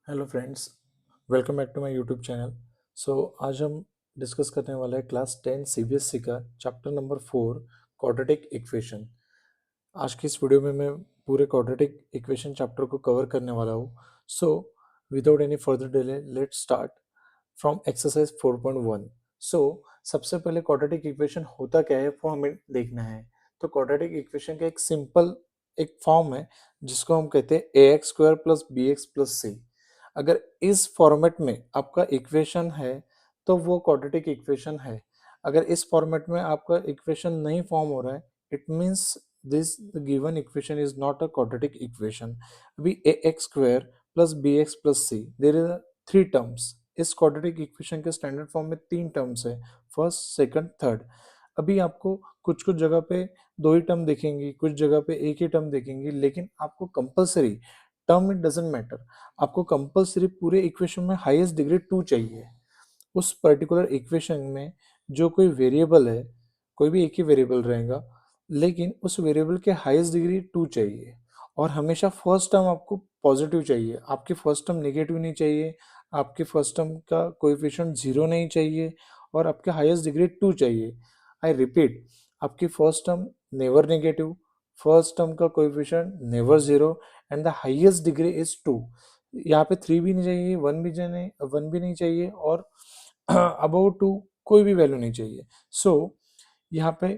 Hello friends, welcome back to my YouTube channel. आज हम discuss करने वाले हैं क्लास 10 सीबीएसई का चैप्टर नंबर 4 क्वाड्रेटिक इक्वेशन। आज की इस वीडियो में मैं पूरे क्वाड्रेटिक इक्वेशन चैप्टर को कवर करने वाला हूँ। So without any further delay let's start from exercise 4.1। सो सबसे पहले क्वाड्रेटिक इक्वेशन होता क्या है वो हमें देखना है। तो क्वाड्रेटिक इक्वेशन का एक सिंपल एक फॉर्म है जिसको हम कहते हैं A X square plus B x plus C. अगर इस फॉर्मेट में आपका इक्वेशन है तो वो क्वाड्रेटिक इक्वेशन है। अगर इस फॉर्मेट में आपका इक्वेशन नहीं फॉर्म हो रहा है, it means this given equation is not a quadratic equation. अभी A X square plus B x plus C, there is three terms. इस क्वाड्रेटिक इक्वेशन के स्टैंडर्ड फॉर्म में तीन टर्म्स है, फर्स्ट सेकंड थर्ड। अभी आपको कुछ कुछ जगह पे दो ही टर्म देखेंगी, कुछ जगह पे एक ही टर्म देखेंगी, लेकिन आपको compulsory term it doesn't matter, आपको कंपलसरी पूरे इक्वेशन में हाईएस्ट डिग्री टू चाहिए। उस पर्टिकुलर इक्वेशन में जो कोई वेरिएबल है, कोई भी एक ही वेरिएबल रहेगा, लेकिन उस वेरिएबल के हाईएस्ट डिग्री टू चाहिए। और हमेशा फर्स्ट टर्म आपको पॉजिटिव चाहिए, आपकी फर्स्ट टर्म नेगेटिव नहीं चाहिए, आपके फर्स्ट टर्म का कोएफिशिएंट जीरो नहीं चाहिए, और आपके हाईएस्ट डिग्री टू चाहिए। आई रिपीट, आपकी first term never negative, first term का coefficient never zero, and the highest degree is two. यहाँ पे थ्री भी नहीं चाहिए, वन भी नहीं चाहिए, और अबव टू कोई भी वैल्यू नहीं चाहिए। सो यहाँ पे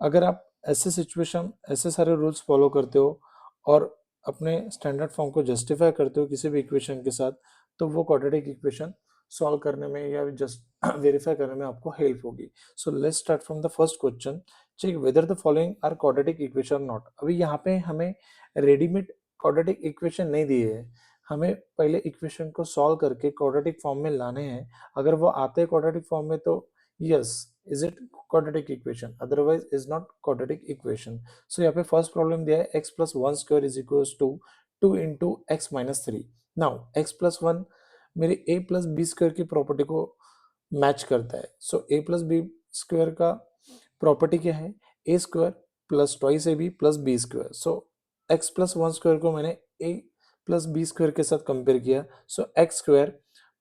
अगर आप ऐसे सिचुएशन, ऐसे सारे रूल्स फॉलो करते हो और अपने स्टैंडर्ड फॉर्म को जस्टिफाई करते हो किसी भी इक्वेशन के साथ, तो वो क्वाड्रेटिक इक्वेशन सॉल्व करने में या जस्ट वेरीफाई करने में आपको हेल्प होगी। So let's start from the first question. Check whether the following are quadratic equation not. अभी यहाँ पे हमें रेडीमेड क्वाड्रेटिक इक्वेशन नहीं दिए है, हमें पहले इक्वेशन को सॉल्व करके क्वाड्रेटिक फॉर्म में लाने हैं। अगर वो आते हैं क्वाड्रेटिक फॉर्म में तो yes, is it quadratic equation, otherwise is not quadratic equation. So यहाँ पे फर्स्ट प्रॉब्लम दिया है x plus 1 square is equals to 2 into x minus 3. now x plus 1 मेरे a plus b square की property को match करता है। सो a plus b square का प्रॉपर्टी क्या है, a square plus twice ab plus b square. So x plus 1 square को मैंने a plus b square के साथ कंपेयर किया। सो x square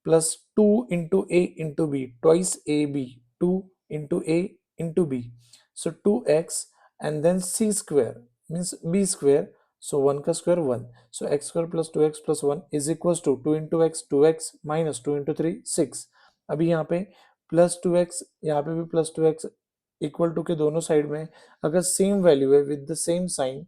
plus 2 into a into b, twice ab, 2 into a into b, so 2x, and then c square means b square, so 1 का square 1, so x square plus 2x plus 1 is equals to 2 into x 2x minus 2 into 3 6। अभी यहाँ पे plus 2x, यहाँ पे भी plus 2x, equal to के दोनों side में अगर सेम वैल्यू है with the same sign,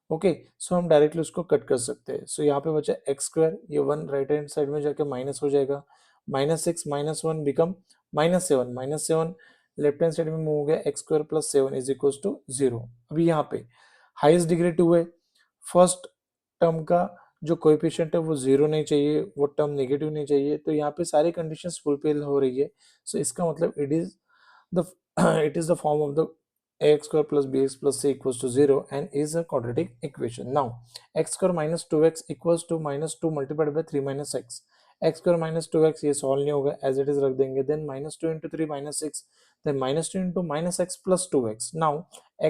okay, so हम डायरेक्टली उसको कट कर सकते हैं। सो यहाँ पे बचा एक्स स्क्वायर, ये वन राइट हैंड साइड में जाके माइनस हो जाएगा, minus six minus one become minus seven, minus seven left hand side में मूव हो गया, x square plus seven is equal to zero. अभी यहाँ पे हाइस्ट डिग्री टू है, फर्स्ट टर्म का जो कोएफिशिएंट है वो जीरो नहीं चाहिए, वो टर्म नेगेटिव नहीं चाहिए, तो यहाँ पे सारी कंडीशंस फुलफिल हो रही है। सो इसका मतलब it is the it is the form of the ax square plus bx plus c equals to 0 and is a quadratic equation. Now x square minus 2x equals to minus 2 multiplied by 3 minus x, x square minus 2x ये solve नहीं होगा, as it is रख देंगे, then minus 2 into 3 minus 6, then minus 2 into minus x plus 2x. now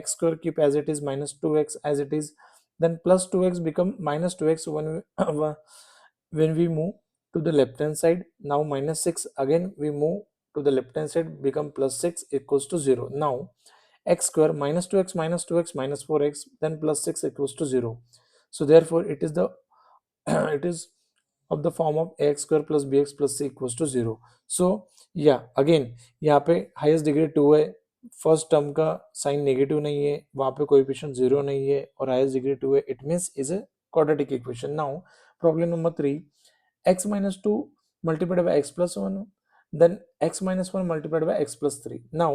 x square keep as it is, minus 2x as it is, then plus 2x become minus 2x when when we move to the left hand side. Now minus 6 again we move to the left hand side, become plus 6 equals to 0. now x square minus 2x minus 2x minus 4x then plus 6 equals to 0. so therefore it is the it is of the form of ax square plus bx plus c equals to 0. so yeah, again यहाँ पे highest degree 2 है, first term का sign negative नहीं है, वहां पे coefficient 0 नहीं है, और हाईएस्ट डिग्री 2 है, it means is a quadratic equation. Now problem number 3, x minus 2 multiplied by x plus 1, then x minus 1 multiplied by x plus 3. now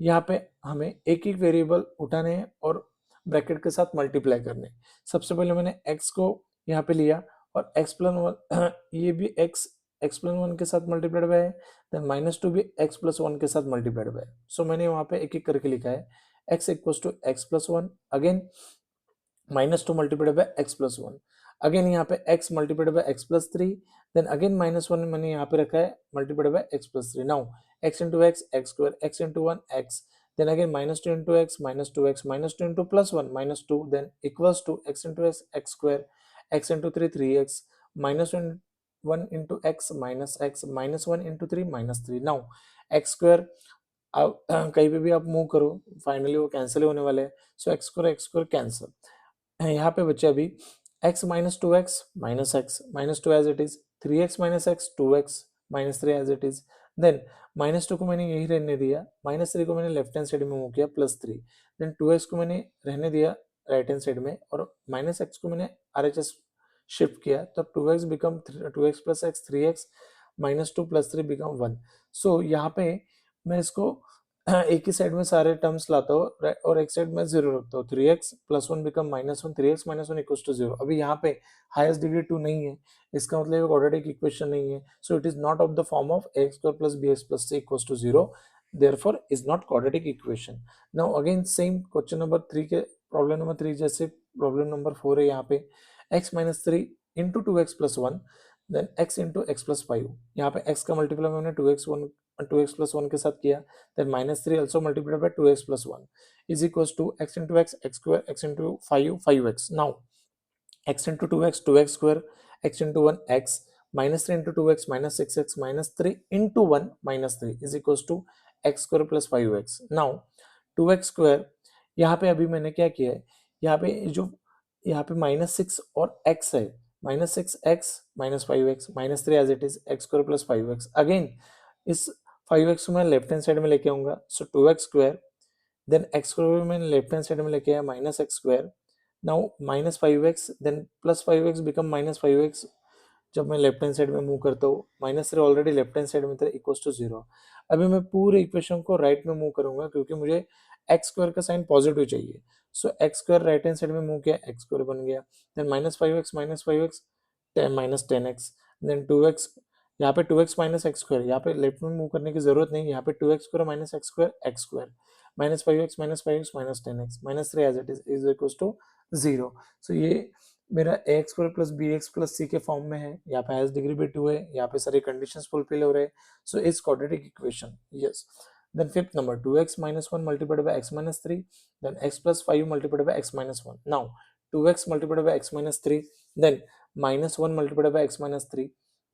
यहाँ पे हमें एक एक वेरिएबल उठाने हैं और ब्रैकेट के साथ मल्टीप्लाई करने हैं। सबसे पहले मैंने x को यहाँ पे लिया और x प्लस वन ये भी x प्लस वन के साथ मल्टीप्लाइड बाय है, देन माइनस टू भी x प्लस वन के साथ मल्टीप्लाइड बाय है। सो मैंने वहाँ पे एक एक करके लिखा है, x equals to x plus one, again minus two multiplied by x plus one, again यहाँ पे x multiplied by x plus three, then again minus one मैंने यहाँ पे रखा है multiplied by x plus three. Now x into x x square, x into one x, then again minus 2 into x minus 2x minus 2 into plus 1 minus 2, then equals to x into x x square, x into 3 3x minus 1 1 into x minus 1 into 3 minus 3. Now X square अब कहीं पे भी आप move करो finally वो cancel होने वाले हैं, सो एक्स स्क्वायर कैंसिल। यहाँ पे बच्चे अभी x minus two x minus two as it is, 3x minus x 2x minus 3 as it is. Then minus two को मैंने यही रहने दिया, माइनस 3 को मैंने लेफ्ट हैंड साइड में मूव किया प्लस 3, देन 2x को मैंने रहने दिया राइट हैंड साइड में और माइनस एक्स को मैंने RHS शिफ्ट किया, तो 2x become 2x plus x 3x minus 2 plus 3 become 1। सो यहाँ पे मैं इसको एक ही साइड में सारे टर्म्स लाता हूँ और एक साइड में जीरो रखता हूँ, 3x plus 1 become minus 1, 3x minus 1 equals to 0। अभी यहाँ पे हाईएस्ट डिग्री 2 नहीं है, इसका मतलब एक क्वाड्रेटिक इक्वेशन नहीं है, so it is not of the form of ax square plus bx plus c equals to 0, therefore is not quadratic equation। now again same question number 3 के प्रॉब्लम नंबर 3 जैसे problem number 4 है, यहाँ पे x minus 3 into 2x plus 1 then x into x plus 5। यहाँ पे x का multiply मैंने 2x plus 1 के साथ किया, then minus 3 also multiplied by 2x plus 1 is equals to x into x square, x into 5 5x। now x into 2x 2x square, x into 1 x, minus 3 into 2x minus 6x minus 3 into 1 minus 3 is equals to x square plus 5x। now 2x square यहाँ पे अभी मैंने क्या किया है, यहाँ पे जो यहाँ पे माइनस 6 और x है, minus 6x minus 5x minus 3 as it is x square plus 5x। Again इस 5x को मैं लेफ्ट हैंड साइड में लेके आऊंगा, so 2x square, then x square भी मैंने लेफ्ट हैंड साइड में लेके आया minus x square, now minus 5x then plus 5x become minus 5x। जब मैं लेफ्ट हैंड साइड में मूव करता हूँ, minus 3 already left hand side में था इक्वल्स टू 0। अभी मैं पूरे इक्वेशन को राइट में मूव करूंगा क्योंकि मुझे एक्स स्क्वायर का साइन पॉजिटिव चाहिए, so X square right hand side में मूव किया, एक्स स्क्वायर बन गया, then minus five X minus 10x, then 2x, यहाँ पे 2x माइनस एक्स स्क्वायर, यहाँ पे लेफ्ट में मूव करने की जरूरत नहीं, यहाँ पे 2x square minus x square minus 5x minus 10x minus 3 as it is equals to 0। So ये मेरा A square plus B x plus सी के फॉर्म में है, यहाँ पे हाईएस्ट डिग्री भी 2 है, यहाँ पे सारे कंडीशंस फुलफिल हो रहे हैं, so it's quadratic equation, yes. then fifth number 2x minus 1 multiplied by x minus 3, then x plus 5 multiplied by x minus 1। now 2x multiplied by x minus 3, then minus 1 multiplied by x minus 3,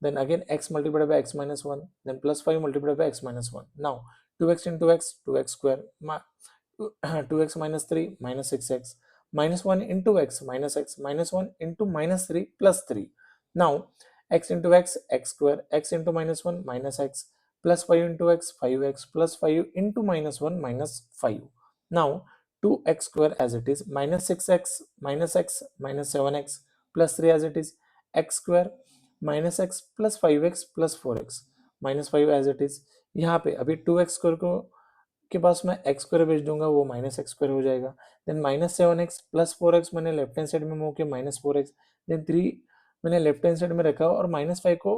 then again x multiplied by x minus 1, then plus 5 multiplied by x minus 1। now 2x into x 2x square 2x minus 3 minus 6x minus 1 into x minus 1 into minus 3 plus 3। now x into x square, x into minus 1 minus x plus 5 into x 5x plus 5 into minus 1 minus 5। now 2x square as it is minus 6x minus x minus 7x plus 3 as it is x square minus x plus 5x plus 4x minus 5 as it is। यहाँ पे अभी 2x square को के पास मैं x square भेज दूंगा, वो minus x square हो जाएगा, then minus 7x plus 4x मैंने लेफ्ट हैंड साइड में मूव किया माइनस 4x, देन 3 मैंने लेफ्ट हैंड साइड में रखा और माइनस 5 को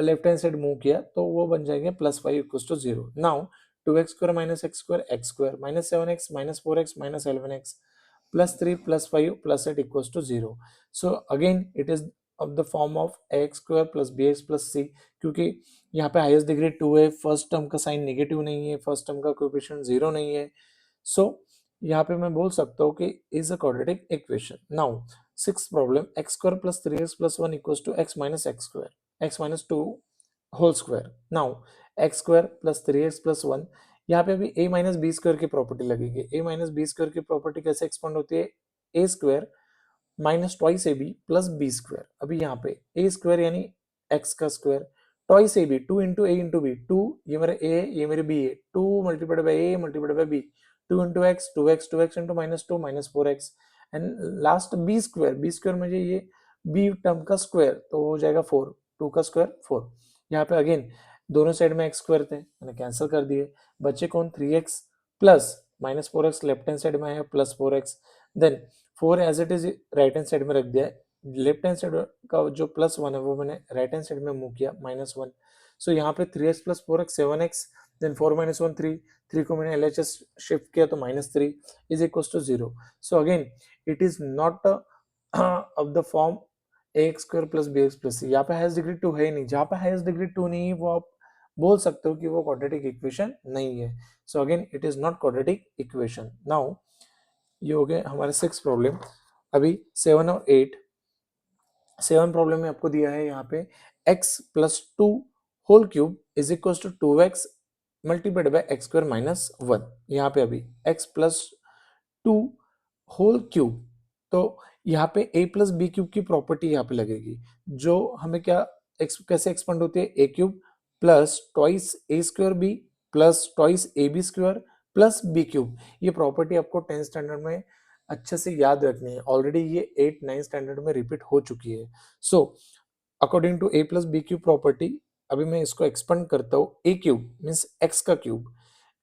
लेफ्ट हैंड साइड मूव किया तो वो बन जाएंगे plus 5 equals to 0। Now 2x square minus x square minus 7x minus 4x minus 11x plus 3 plus 5 plus 8 equals to 0। So again it is of the form of X square plus B x plus C, क्योंकि यहाँ पे highest degree 2 है, first term का sign negative नहीं है, first term का coefficient 0 नहीं है, सो यहाँ पे मैं बोल सकता हूँ कि is a quadratic equation. Now sixth problem X square plus 3x plus 1 equals to x minus x minus 2 whole square. Now X square plus 3x plus 1, यहाँ पे अभी a माइनस बी स्क्वायर की प्रॉपर्टी लगेगी। a minus B square की property कैसे expand होती है, A square minus twice A B plus B square. अभी यहाँ पे ए स्क्वायर यानी एक्स का square, twice A B 2 into A into B, 2 ये मेरे ए है ये मेरे बी है, 2 multiplied by A multiplied by B, 2 into x 2x into minus 2 minus 4x and last B square मुझे ये बी टर्म का स्क्वायर तो हो जाएगा 4, 2 का स्क्वायर 4। यहाँ पे अगेन दोनों साइड में एक्स स्क्वायर थे मैंने कैंसिल कर दिए, बचे कौन 3x plus minus 4x left hand side में है plus 4x, then 4 as it is right hand side में रख दिया, लेफ्ट हैंड साइड का जो प्लस 1 है वो मैंने राइट हैंड साइड में मूव किया माइनस 1। सो यहाँ पे 3x plus 4x 7x, then 4 minus 1 3 को मैंने LHS शिफ्ट किया तो minus 3 is equal to 0। So again it is not of the form ax square plus B x plus C. यहाँ पे हाईएस्ट डिग्री 2 है ही नहीं, जहाँ पे हाईएस्ट डिग्री 2 नहीं है वो आप बोल सकते हो कि वो क्वाड्रेटिक इक्वेशन नहीं है। सो again it is not quadratic equation. Now ये हो गए हमारे 6 प्रॉब्लम। अभी 7 और 8 सेवन प्रॉब्लम में आपको दिया है यहाँ पे x plus two whole cube is equal to 2x multiplied by x square minus one. यहाँ पे अभी x plus two whole cube, तो यहाँ पे a प्लस बी क्यूब की प्रॉपर्टी यहाँ पे लगेगी, जो हमें क्या कैसे एक्सपेंड होती है, a cube plus twice A square B plus twice A B square plus B cube. ये प्रॉपर्टी आपको 10th स्टैंडर्ड में अच्छे से याद रखनी है, ऑलरेडी ये 8 9 स्टैंडर्ड में रिपीट हो चुकी है। So according to A plus B cube property, अभी मैं इसको एक्सपेंड करता हूँ, ए क्यूब मीन्स एक्स का cube,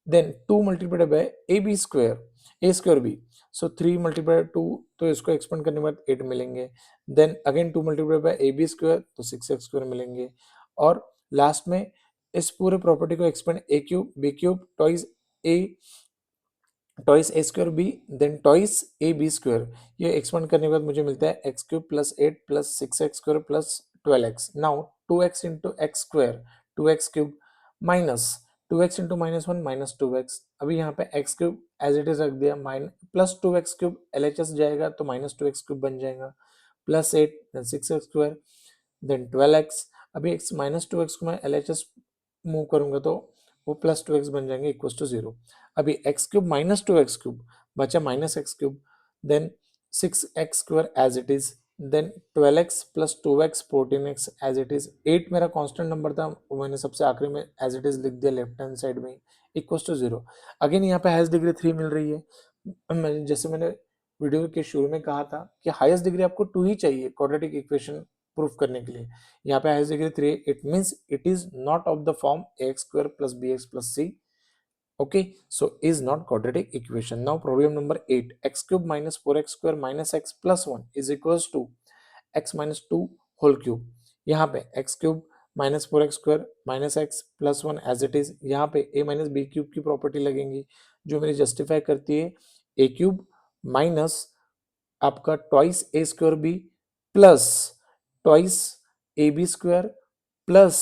then 2 multiplied by A B square, A square B, so 3 multiplied 2, तो इसको एक्सपेंड करने के बाद 8 मिलेंगे, then again 2 multiplied by A B square तो 6x स्क्वायर मिलेंगे, और लास्ट में इस पूरे प्रॉपर्टी को expand A cube B cube twice A square B then twice A B square, ये एक्सपेंड करने के बाद मुझे मिलता है x cube plus 8 plus 6x square plus 12x। Now 2x into x square 2x cube minus 2x into minus one minus 2x, अभी यहाँ पे x क्यूब एज इट इज रख दिया, mine plus 2x cube LHS जाएगा तो minus 2x cube बन जाएगा, plus 8 then 6x square then 12x, अभी x माइनस 2x को मैं LHS मूव करूंगा तो वो प्लस 2x बन जाएंगे इक्वल टू 0। अभी X cube minus 2x cube बचा minus X cube, then 6x square as it is, then 12x plus 2x 14x as it is, 8 मेरा कांस्टेंट नंबर था वो मैंने सबसे आखिरी में एज इट इज लिख दिया लेफ्ट हैंड साइड में इक्वल टू 0। अगेन यहाँ पे हाईएस्ट डिग्री 3 मिल रही है, जैसे मैंने वीडियो के शुरू में कहा था कि हाईएस्ट डिग्री आपको 2 ही चाहिए क्वाड्रेटिक इक्वेशन प्रूफ करने के लिए, यहाँ पे highest degree 3, it means it is not of the form ax square plus bx plus c, okay, so is not quadratic equation. Now problem number 8, x cube minus 4x square minus x plus 1 is equals to x minus 2 whole cube। यहाँ पे x cube minus 4x square minus x plus 1 as it is, यहाँ पे a minus b cube की property लगेंगी जो मेरी justify करती है a cube माइनस आपका twice A square B plus twice A B square plus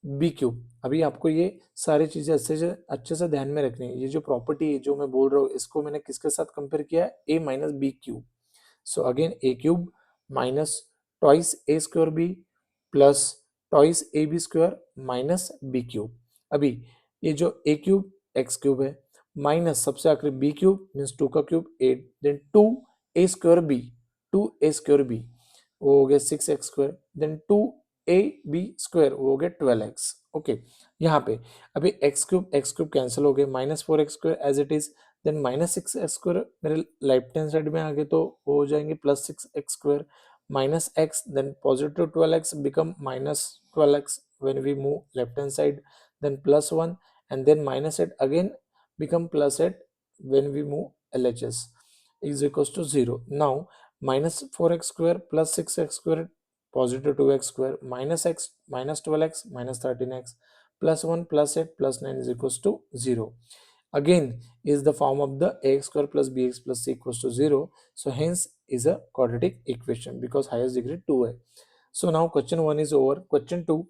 B cube. अभी आपको ये सारी चीजें अच्छे से ध्यान में रखनी है, ये जो प्रॉपर्टी जो मैं बोल रहा हूँ इसको मैंने किसके साथ कंपेयर किया है, A minus B cube, so again A cube minus twice A square B plus twice A B square minus B cube. अभी ये जो ए क्यूब एक्स क्यूब है माइनस सबसे आखिरी बी क्यूब मीन्स 2 का cube 8 then 2 A square B, 2 a square B वो हो गया 6x square, then 2 a b square वो हो गया 12x। ओके, यहाँ पे अभी एक्स क्यूब कैंसिल हो गए, minus 4x square as it is, then minus 6x square मेरे लेफ्ट हैंड साइड में आ गए तो वो हो जाएंगे plus 6x square minus x, then positive 12x become minus 12x when we move left hand side, then plus 1 and then minus it again become plus it when we move LHS is equals to 0। Now minus 4x square plus 6x square positive 2x square minus x minus 12x minus 13x plus 1 plus 8 plus 9 is equals to 0, again is the form of the ax square plus bx plus c equals to 0, so hence is a quadratic equation because highest degree 2 है। So now question 1 is over, question 2,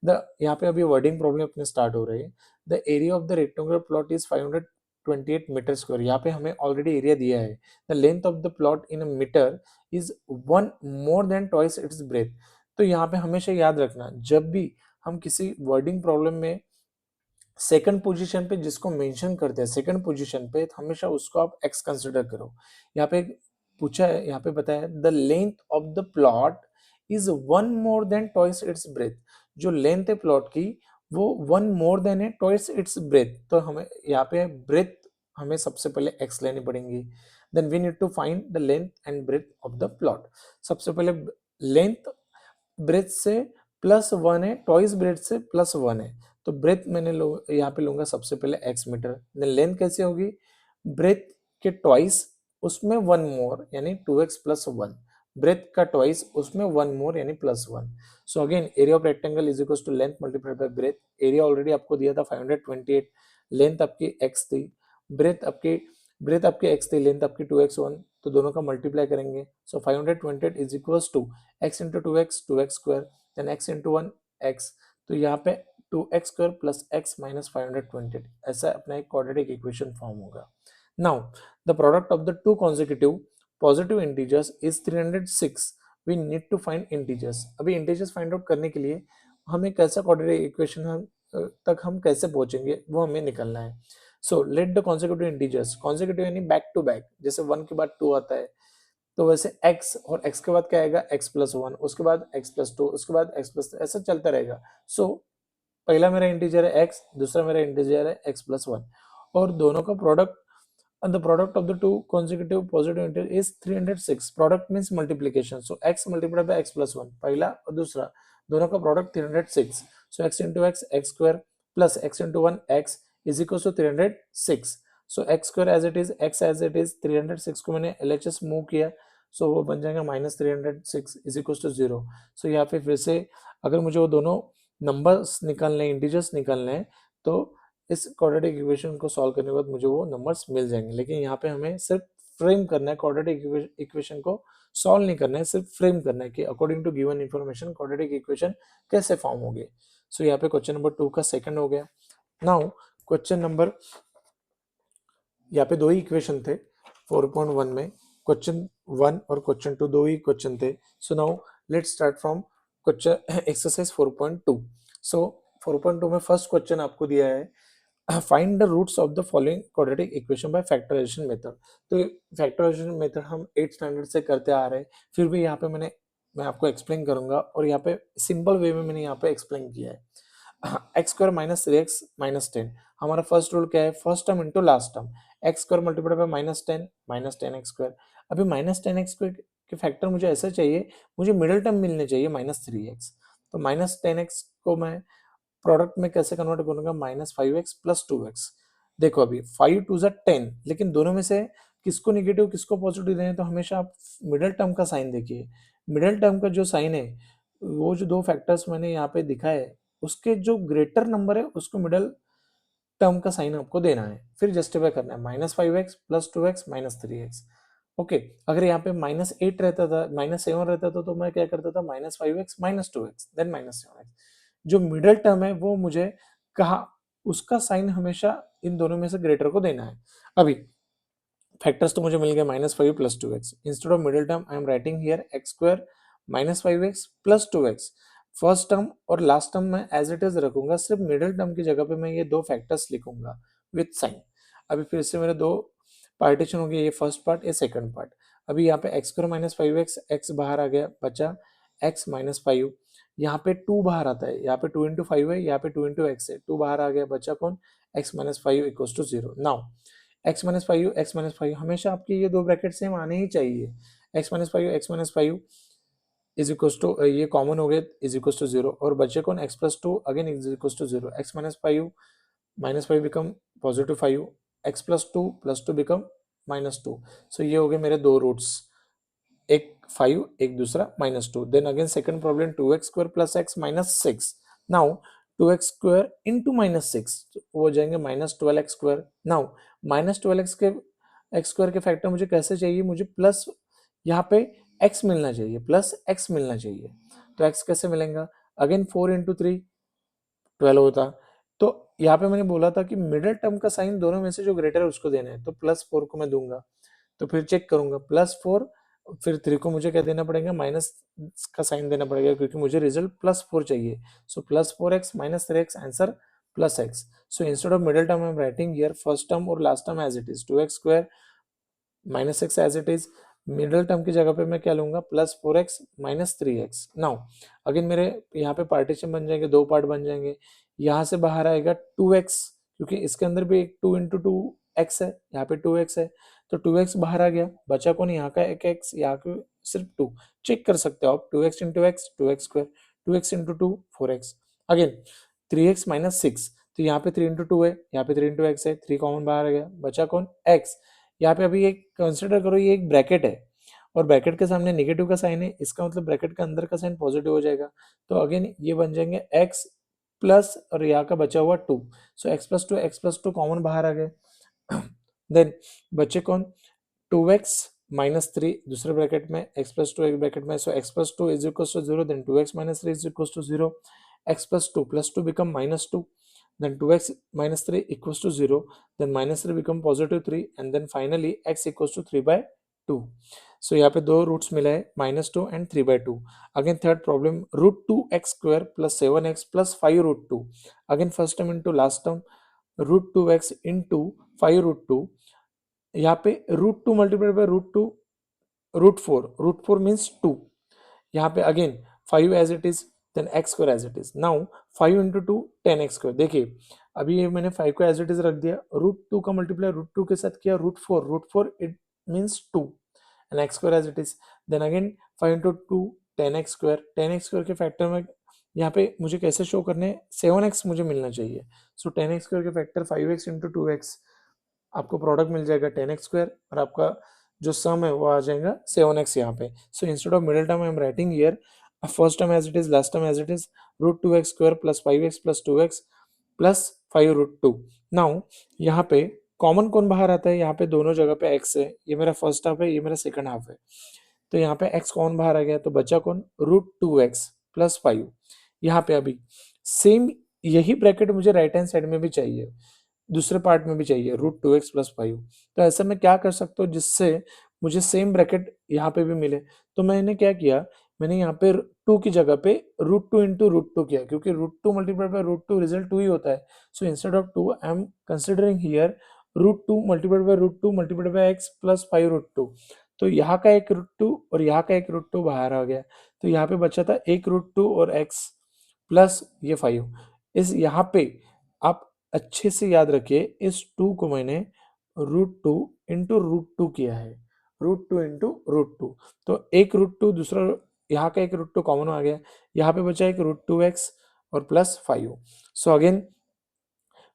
the यहाँ पे अभी wording problem अपने start हो रही है, the area of the rectangular plot is 528 metre square, यहाँ पे हमें ऑलरेडी एरिया दिया है, the length of the plot in metre is one more than twice its breadth. तो यहाँ पे हमेशा याद रखना जब भी हम किसी वर्डिंग प्रॉब्लम में सेकंड पोजीशन पे जिसको मेंशन करते हैं सेकंड पोजीशन पे, तो हमेशा उसको आप एक्स कंसिडर करो। यहाँ पे पूछा है, यहाँ पे बताया the length of the plot is one more than twice its breath, जो लेंथ है प्लॉट की वो वन मोर देन है ट्वाइस इट्स ब्रेथ, तो हमें यहाँ पे ब्रेथ हमें सबसे पहले एक्स लेनी पड़ेंगी, then we need to find the length and breadth of the plot. सबसे पहले लेंथ ब्रेथ से प्लस वन है, ट्वाइस ब्रेथ से प्लस वन है, तो ब्रेथ मैंने यहाँ पे लूंगा सबसे पहले एक्स मीटर, देन लेंथ कैसे होगी, ब्रेथ के ट्वाइस उसमें वन मोर यानी 2x प्लस वन, ब्रेथ का ट्वाइस उसमें वन मोर यानी plus one. So again area of rectangle is equal to length multiplied by breadth, area already आपको दिया था 528, लेंथ आपकी x थी, ब्रेथ आपकी x थी, लेंथ आपकी 2x1, तो दोनों का मल्टीप्लाई करेंगे, so 528 is equal to x into 2x square then x into one x, तो यहाँ पे 2x square plus x minus 528, ऐसा अपना एक क्वाड्रेटिक इक्वेशन फॉर्म होगा। Now the product of the two consecutive positive integers is 306 we need to find integers. अभी integers find out करने के लिए हमें कैसा क्वाड्रेटिक इक्वेशन तक हम कैसे पहुंचेंगे वो हमें निकलना है। So let the consecutive integers, consecutive यानी बैक टू बैक, जैसे 1 के बाद 2 आता है तो वैसे x और x के बाद क्या आएगा x+1, उसके बाद x+2, उसके बाद x+3, ऐसा चलता रहेगा। सो पहला मेरा इंटीजर है x, दूसरा मेरा इंटीजर है x+1 और दोनों का product and the product of the two consecutive positive integers is 306. Product means multiplication, so x multiplied by x+1, पहला और दूसरा दोनों का product 306, so x into x, x square plus x into 1 x is equals to 306. so x square as it is, x as it is, 306 को मैंने LHS move किया, so वो बन जाएगा -306 is equals to 0. so यहाँ पे फिर से अगर मुझे वो दोनों नंबर्स निकालने, इंटीजर्स निकालने हैं, तो इस क्वाड्रेटिक इक्वेशन को सॉल्व करने के बाद मुझे वो नंबर्स मिल जाएंगे। लेकिन यहाँ पे हमें सिर्फ फ्रेम करना है, क्वाड्रेटिक इक्वेशन को सॉल्व नहीं करना है, सिर्फ फ्रेम करना है कि according to given information quadratic equation कैसे फॉर्म होगी। सो यहाँ पे क्वेश्चन नंबर 2 का सेकंड हो गया। नाउ क्वेश्चन नंबर, यहाँ पे दो ही इक्वेशन थे 4.1 में, क्वेश्चन 1 और क्वेश्चन 2 दो ही क्वेश्चन थे। So now let's start from question exercise 4.2। So 4.2 में फर्स्ट क्वेश्चन आपको दिया है find the roots of the following quadratic equation by factorisation method. तो फैक्टराइजेशन मेथड हम 8th स्टैंडर्ड से करते आ रहे हैं, फिर भी यहाँ पे मैं आपको एक्सप्लेन करूंगा और यहाँ पे सिंपल वे में मैंने यहाँ पे एक्सप्लेन किया है। X square minus 3x minus 10, हमारा फर्स्ट रूल क्या है, first term into last term, x square multiplied by minus ten x square. अभी -10x स्क्वायर के फैक्टर मुझे ऐसा चाहिए, मुझे मिडिल टर्म मिलने चाहिए -3x, तो -10x को मैं प्रोडक्ट में कैसे कन्वर्ट करूंगा, -5x प्लस 2x। देखो अभी 5 टू ज़ा 10, लेकिन दोनों में से किसको निगेटिव किसको पॉजिटिव देना है, तो हमेशा आप मिडिल टर्म का साइन देखिए। मिडिल टर्म का जो साइन है, वो जो दो फैक्टर्स मैंने यहाँ पे दिखाए, उसके जो ग्रेटर नंबर है उसको मिडिल टर्म का साइन आपको देना है, फिर जस्टिफाई करना है, -5x plus 2x minus 3x। Okay, अगर यहाँ पे -8 रहता था, -7 रहता था, तो मैं क्या करता था, -5x minus 2x then -7x। जो मिडिल टर्म है वो मुझे कहा, उसका साइन हमेशा इन दोनों में से ग्रेटर को देना है। अभी फैक्टर्स तो मुझे मिल गया -5 plus 2x, instead of middle term I am writing here x square -5x plus 2x। First term और लास्ट टर्म में एज इट इज रखूंगा, सिर्फ मिडिल टर्म की जगह पे मैं ये दो फैक्टर्स लिखूंगा विथ साइन। अभी फिर से मेरे दो पार्टीशन हो गए, ये फर्स्ट पार्ट, ये सेकंड पार्ट। अभी यहाँ पे x स्क्वायर -5x, x बाहर आ गया, बचा x -5। यहाँ पे 2 बाहर आता है, यहाँ पे 2 इंटू 5 है, यहाँ पे 2 इंटू एक्स है, 2 बाहर आ गया, बचा कौन, x -5 equals to 0। Now x-5 हमेशा आपके ये दो ब्रैकेट सेम आने ही चाहिए। x-5 इज इक्वल्स टू, ये कॉमन हो गए, इज इक्वल्स टू 0 और बचे कौन, x+2 again is equals to 0। x-5 become positive 5, x+2 +2 become -2। So ये हो गए मेरे दो रूट्स, एक 5 एक दूसरा -2। Then again second problem, 2x square plus x minus 6। Now 2x square into -6 वो हो जाएंगे -12x square. Now -12x square के फैक्टर मुझे कैसे चाहिए, मुझे प्लस यहाँ पे x मिलना चाहिए, प्लस x मिलना चाहिए। तो x कैसे मिलेगा, अगेन 4 इंटू 3 12 होता। तो यहाँ पे मैंने बोला था कि मिडिल टर्म का साइन दोनों में से जो ग्रेटर है उसको देना है, तो +4 को मैं दूंगा। तो फिर चेक करूंगा, +4 फिर 3 को मुझे क्या देना पड़ेगा, माइनस का साइन देना पड़ेगा, क्योंकि मुझे रिजल्ट +4 चाहिए। So +4x minus 3x answer +x। So instead of middle term I am writing here first term और last term as it is, 2x square -6 as it is. Middle term की जगह पे मैं क्या लूंगा, +4x minus 3x। Now again मेरे यहाँ पे पार्टीशन बन जाएंगे, दो पार्ट बन जाएंगे। यहाँ से बाहर आएगा 2x, क्योंकि इसके अंदर भी एक 2 इंटू 2x है, यहाँ पे 2x है, तो 2x बाहर आ गया, बचा कौन, यहाँ का एक x, यहाँ का सिर्फ 2। चेक कर सकते हो आप, 2x into x 2x square, 2x into 2 4x, again 3x minus 6, तो यहाँ पे 3 इंटू 2 है, यहाँ पे 3 इंटू एक्स है, 3 कॉमन बाहर आ गया, बचा कौन, x। यहाँ पे अभी एक कंसिडर करो, ये एक ब्रैकेट है और ब्रैकेट के सामने नेगेटिव का साइन है, इसका मतलब ब्रैकेट के अंदर का साइन पॉजिटिव हो जाएगा। तो अगेन ये बन जाएंगे x प्लस और यहाँ का बचा हुआ 2। सो x+2 कॉमन बाहर आ गए। देन बचे कौन, 2x माइनस 3 दूसरे ब्रैकेट में, x+2 एक ब्रैकेट में। So x+2 is equal to 0, then 2x minus 3 is equal to 0, x+2 +2 become -2, then 2x minus 3 equals to 0, then -3 become +3, and then finally x equals to 3 by 2. सो यहाँ पे दो roots मिला है -2 and 3/2. Again third problem √2x² + 7x + 5√2. Again first term into last term √2x into 5√2. यहाँ पे √2 multiplied bye √4 means 2. यहाँ पे again 5 as it is, then x² as it is. Now 5 into 2 10x². देखिए अभी ये मैंने 5 को एज इट इज रख दिया, √2 का मल्टीप्लाई √2 के साथ किया √4 it means 2 and x² as it is. Then again 5 into 2 10x² के फैक्टर में यहाँ पे मुझे कैसे शो करने हैं, 7x मुझे मिलना चाहिए. सो 10x² के फैक्टर 5x इंटू 2x, आपको प्रोडक्ट मिल जाएगा 10x² और आपका जो सम है वो आ जाएगा 7x यहाँ पे. So instead of middle term I am writing here first term as it is, last term as it is, √2x² + 5x + 2x + 5√2. Now यहाँ पे कॉमन कौन बाहर आता है, यहाँ पे दोनों जगह पे x है, ये मेरा फर्स्ट हाफ है, ये मेरा सेकंड हाफ है. तो यहाँ पे x कौन बाहर आ गया, तो बचा कौन √2x + 5. यहाँ पे अभी सेम यही ब्रैकेट मुझे राइट हैंड साइड में भी चाहिए, दूसरे पार्ट में भी चाहिए √2x + 5. तो ऐसा मैं क्या कर सकता हूँ जिससे मुझे सेम ब्रैकेट यहाँ पे भी मिले. तो मैंने क्या किया, मैंने यहाँ पे 2 की जगह पे √2 इंटू √2 किया, क्योंकि √2 मल्टीप्लाइड बाय √2 रिजल्ट 2 ही होता है. So instead of 2 I am considering here √2 multiplied bye √2 multiplied by x + 5√2. तो यहाँ का एक √2 और यहाँ का एक √2 बाहर आ गया, तो यहाँ पे बचा था एक √2 और x प्लस ये 5. इस यहाँ पे आप अच्छे से याद रखिए, इस 2 को मैंने √2 इंटू √2 किया है, √2 इंटू √2. तो एक √2 दूसरा यहाँ का एक √2 कॉमन आ गया, यहाँ पे बचा एक √2x और प्लस 5. सो अगेन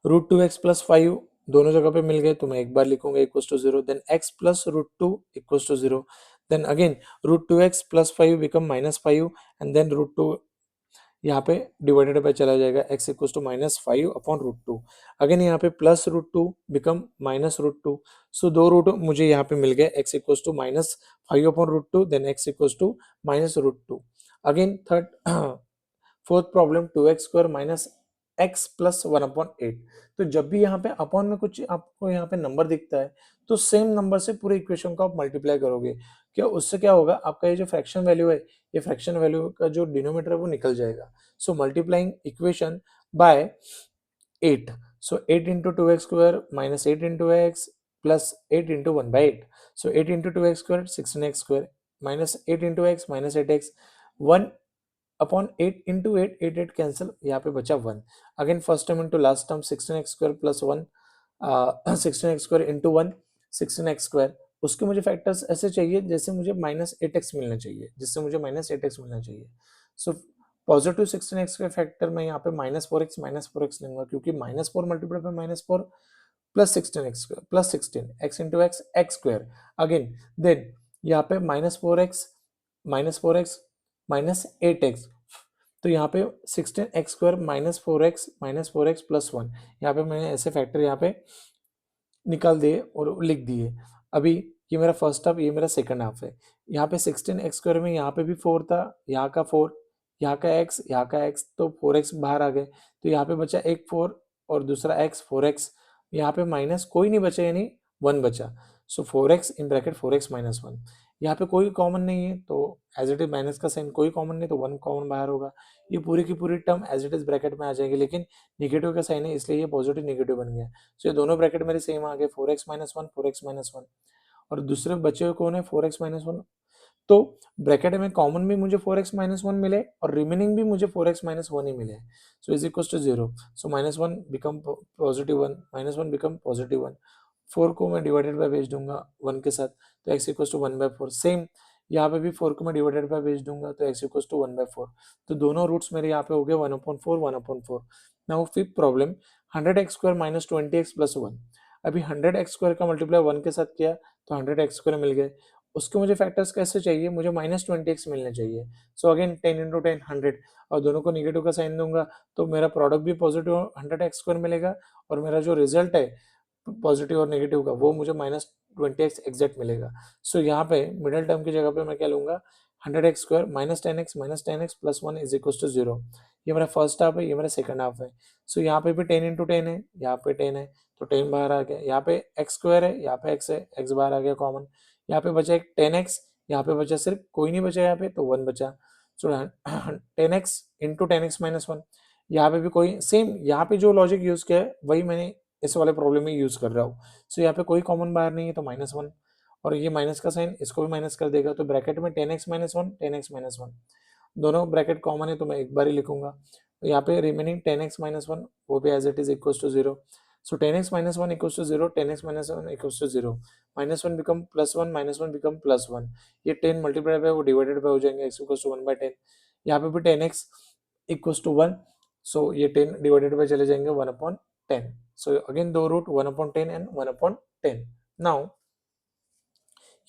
√2x + 5 दोनों जगह पे मिल गए, तो मैं एक बार लिखूंगा = 0. Then x + √2 = 0. Then again √2x + 5 become -5 and then √2 यहाँ पे डिवाइडेड बाय चला जाएगा, x = -5/√2. अगेन यहाँ पे +√2 बिकम -√2. सो दो रूट मुझे यहाँ पे मिल गए, x = -5/√2, then x = -√2. Again third fourth problem 2x² - x + 1/8. तो जब भी यहाँ पे अपॉन में कुछ आपको यहाँ पे नंबर दिखता है, तो सेम नंबर से पूरे इक्वेशन को आप मल्टीप्लाई करोगे. क्या उससे क्या होगा, आपका ये जो फ्रैक्शन वैल्यू है, ये फ्रैक्शन वैल्यू का जो डिनोमिनेटर है वो निकल जाएगा. सो multiplying equation by 8. So 8 into 2x square minus 8 into x plus 8 into 1/8. So 8 into 2x square 16x square minus 8 into x minus 8x 1 upon 8 into 8, 8 cancel, यहाँ पे बचा 1. Again first term into last term 16x² plus 1, 16x² into 1 16x². उसके मुझे factors ऐसे चाहिए जैसे मुझे -8x मिलना चाहिए, जिससे मुझे -8x मिलना चाहिए. सो पॉजिटिव 16x के फैक्टर में यहाँ पे -4x लूंगा, क्योंकि -4 multiply by -4 plus 16x² plus 16 x into x x². Again then यहाँ पे -4x -8x, तो यहाँ पे 16x² -4x प्लस 1. यहाँ पे मैंने ऐसे फैक्टर यहाँ पे निकाल दिए और लिख दिए. अभी ये मेरा फर्स्ट हाफ, ये मेरा सेकंड हाफ है. यहाँ पे 16x² में यहाँ पे भी 4 था, यहाँ का 4, यहाँ का x, यहाँ का x, तो 4x बाहर आ गए. तो यहाँ पे बचा एक 4 और दूसरा x 4x. यहाँ पे माइनस कोई नहीं बचा, यानी 1 बचा. सो 4x in bracket 4x minus 1. यहाँ पे कोई कॉमन नहीं है, तो एज इट इज माइनस का साइन कोई कॉमन नहीं, तो 1 कॉमन बाहर होगा. ये पूरी की पूरी term as it is bracket में आ जाएगी, लेकिन निगेटिव का साइन है इसलिए ये पॉजिटिव निगेटिव बन गया. सो ये दोनों ब्रैकेट मेरे सेम आ गए, 4x माइनस 1 4x माइनस 1. और दूसरे बचे हुए कौन है, 4x माइनस 1. तो ब्रैकेट में कॉमन भी मुझे 4x माइनस 1 मिले और रिमेनिंग भी मुझे 4x माइनस 1 ही मिले. So is equal to 0. So -1 become +1 -1 become +1. 4 को मैं डिवाइडेड बाय भेज दूंगा 1 के साथ, तो x इक्वल टू 1/4. सेम यहाँ पे भी 4 को मैं डिवाइडेड बाय भेज दूंगा, तो x इक्वल टू 1/4. तो दोनों रूट्स मेरे यहाँ पे हो गए 1/4 1/4. Now fifth problem 100x² - 20x + 1. अभी 100x² का मल्टीप्लाई 1 के साथ किया तो 100x² मिल गए. उसके मुझे फैक्टर्स कैसे चाहिए, मुझे -20x मिलने चाहिए. सो अगेन 10 इंटू 10 100, और दोनों को निगेटिव का साइन दूंगा तो मेरा प्रोडक्ट भी पॉजिटिव 100x² मिलेगा, और मेरा जो रिजल्ट है पॉजिटिव और नेगेटिव का वो मुझे -20x एग्जैक्ट मिलेगा. सो यहाँ पे मिडिल टर्म की जगह पे मैं क्या लूंगा, 100x² -10x plus 1 is equal to 0. ये मेरा फर्स्ट हाफ है, ये मेरा सेकंड हाफ है. सो यहाँ पे भी 10 इंटू 10 है, यहाँ पे 10 है, तो 10 बाहर आ गया. यहाँ पे x² है, यहाँ पे x है, x बाहर आ गया कॉमन. यहाँ पे बचा एक 10x, यहाँ पे बचा सिर्फ कोई नहीं बचा, यहाँ पे तो 1 बचा। सो 10x इंटू 10x माइनस 1, यहाँ पे भी कोई सेम, यहाँ पे जो लॉजिक यूज किया है वही मैंने इस वाले प्रॉब्लम में यूज कर रहा हूँ। सो यहाँ पे कोई कॉमन बाहर नहीं है तो -1, और ये माइनस का साइन इसको भी माइनस कर देगा, तो ब्रैकेट में 10x माइनस 1 10x माइनस 1, दोनों ब्रैकेट कॉमन है तो मैं एक बार ही लिखूंगा। तो यहाँ पे रिमेनिंग 10x माइनस 1 वो भी as it is equal to 0। So 10x minus 1 equals to 0, 10x minus 1 equals to 0, minus 1 become plus 1, minus 1 become plus 1, ये 10 मल्टीप्लाई पे वो डिवाइडेड पे हो जाएंगे, x equals to 1/10, यहाँ पे भी 10x equals to 1, सो ये 10 डिवाइडेड पे चले जाएंगे 1/10, सो अगेन दो रूट 1/10 एंड 1/10। नाउ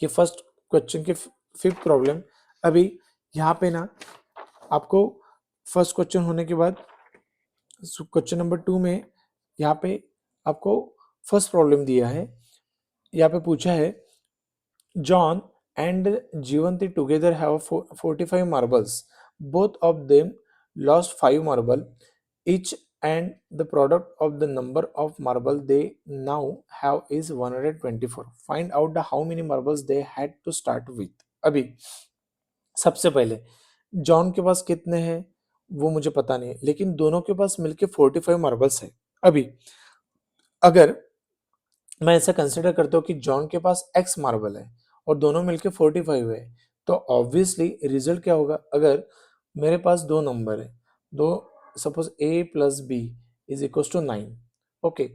ये फर्स्ट क्वेश्चन की फिफ्थ प्रॉब्लम। अभी यहाँ पे ना आपको फर्स्ट क्वेश्चन होने के बाद क्वेश्चन नंबर 2 में यहाँ पे आपको फर्स्ट प्रॉब्लम दिया है, यहाँ पे पूछा है John and Jivanti together have 45 marbles, both of them lost 5 marble each, and the product of the number of marble they now have is 124. Find out the how many marbles they had to start with. अभी सबसे पहले John के पास कितने हैं वो मुझे पता नहीं है, लेकिन दोनों के पास मिलके 45 मार्बल्स है। अभी अगर मैं ऐसा कंसिडर करता हूँ कि जॉन के पास एक्स मार्बल है और दोनों मिलके 45 है, तो ऑब्वियसली रिजल्ट क्या होगा, अगर मेरे पास दो नंबर है, दो, suppose a plus b is equal to 9, okay,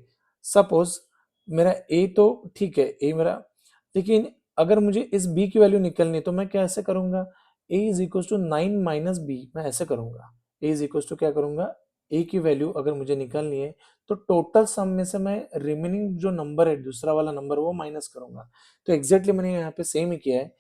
suppose मेरा a तो ठीक है, a मेरा, लेकिन अगर मुझे इस b की वैल्यू निकलनी है तो मैं क्या ऐसे करूंगा, a is equal to 9 minus b, मैं ऐसे करूंगा, a इज इक्वल टू क्या करूंगा, a की वैल्यू अगर मुझे निकालनी है तो टोटल सम में से मैं रिमेनिंग जो नंबर है दूसरा वाला नंबर वो माइनस करूंगा। तो एग्जैक्टली मैंने यहाँ पे सेम ही किया है,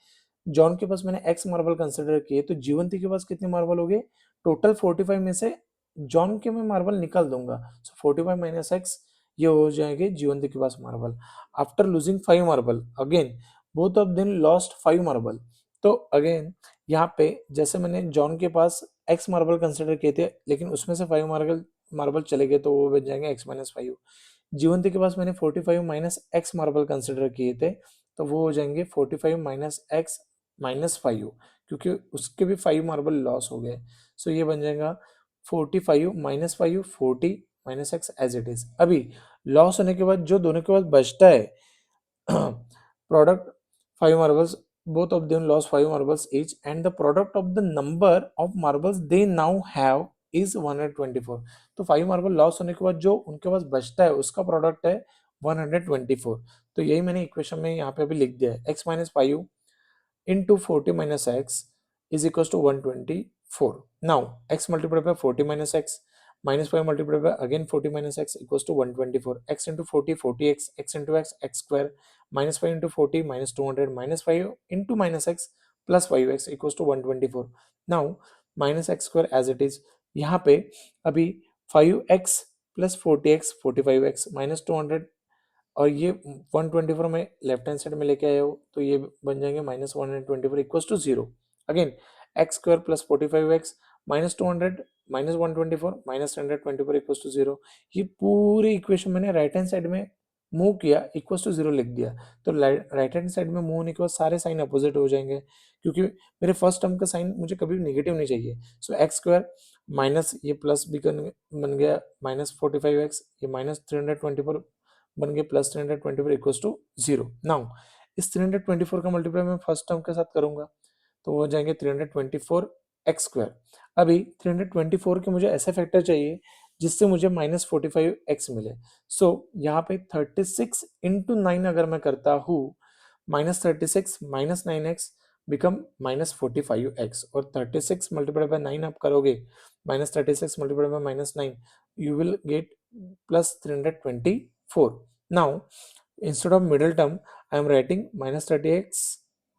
जॉन के पास मैंने एक्स मार्बल कंसिडर किए, तो जीवंती के पास कितने मार्बल हो गए, टोटल 45 में से जॉन के मैं मार्बल निकाल दूंगा, सो 45 माइनस एक्स, ये हो जाएंगे जीवंती के पास marble. After losing 5 marble again both of them lost 5 marble, तो अगेन यहाँ पे जैसे मैंने जॉन के पास एक्स मार्बल कंसिडर किए थे लेकिन उसमें से 5 मार्बल चले गए तो वो बच जाएंगे x माइनस 5। जीवंती के पास मैंने 45 माइनस एक्स मार्बल कंसिडर किए थे तो वो हो जाएंगे 45 माइनस एक्स माइनस 5, क्योंकि उसके भी 5 मार्बल लॉस हो गए, सो ये बन जाएगा 45 minus 5, 40 minus x as it is. अभी लॉस होने के बाद जो दोनों के पास बचता है product 5 marbles, both of them lost 5 marbles each, and the product of the number of marbles they now have is 124। तो 5 मार्बल लॉस होने के बाद जो उनके पास बचता है उसका प्रोडक्ट है 124। तो यही मैंने इक्वेशन में यहाँ पे अभी लिख दिया है, x minus 5 into 40 minus x is equals to 124. Now x multiplied by 40 minus x minus 5 multiplied by again 40 minus x equals to 124. X into 40 40x, x into x square, minus 5 into 40 minus 200, minus 5 into minus x plus 5x equals to 124. Now minus x square as it is, यहाँ पे अभी 5x plus 40x 45x minus 200 और ये 124 में left hand side में लेके आए हो तो ये बन जाएंगे -124 equals to 0। Again x square plus 45x minus 200 minus 124 minus 124 equals to 0। ये पूरी इक्वेशन मैंने राइट हैंड साइड में मूव किया, इक्वल्स टू 0 लिख दिया, तो राइट हैंड साइड में मूव होने के बाद सारे साइन अपोजिट हो जाएंगे, क्योंकि मेरे फर्स्ट टर्म का साइन मुझे कभी नेगेटिव नहीं चाहिए। सो एक्स स्क्वायर माइनस ये प्लस भी बन गया -45x, ये -324 बन गए प्लस 324 इक्वल्स टू 0। नाउ इस 324 का मल्टीप्लाई मैं फर्स्ट टर्म के साथ करूंगा तो हो जाएंगे 324 एक्स स्क्वायर। अभी 324 के मुझे ऐसे फैक्टर चाहिए जिससे मुझे -45x मिले, सो यहाँ पे 36 इंटू 9 अगर मैं करता हूँ, -36 माइनस 9x बिकम -45x, और 36 मल्टीप्लाई बाय 9 आप करोगे, -36 multiply by -9 you will get plus 324। Now instead of middle term I am writing -30x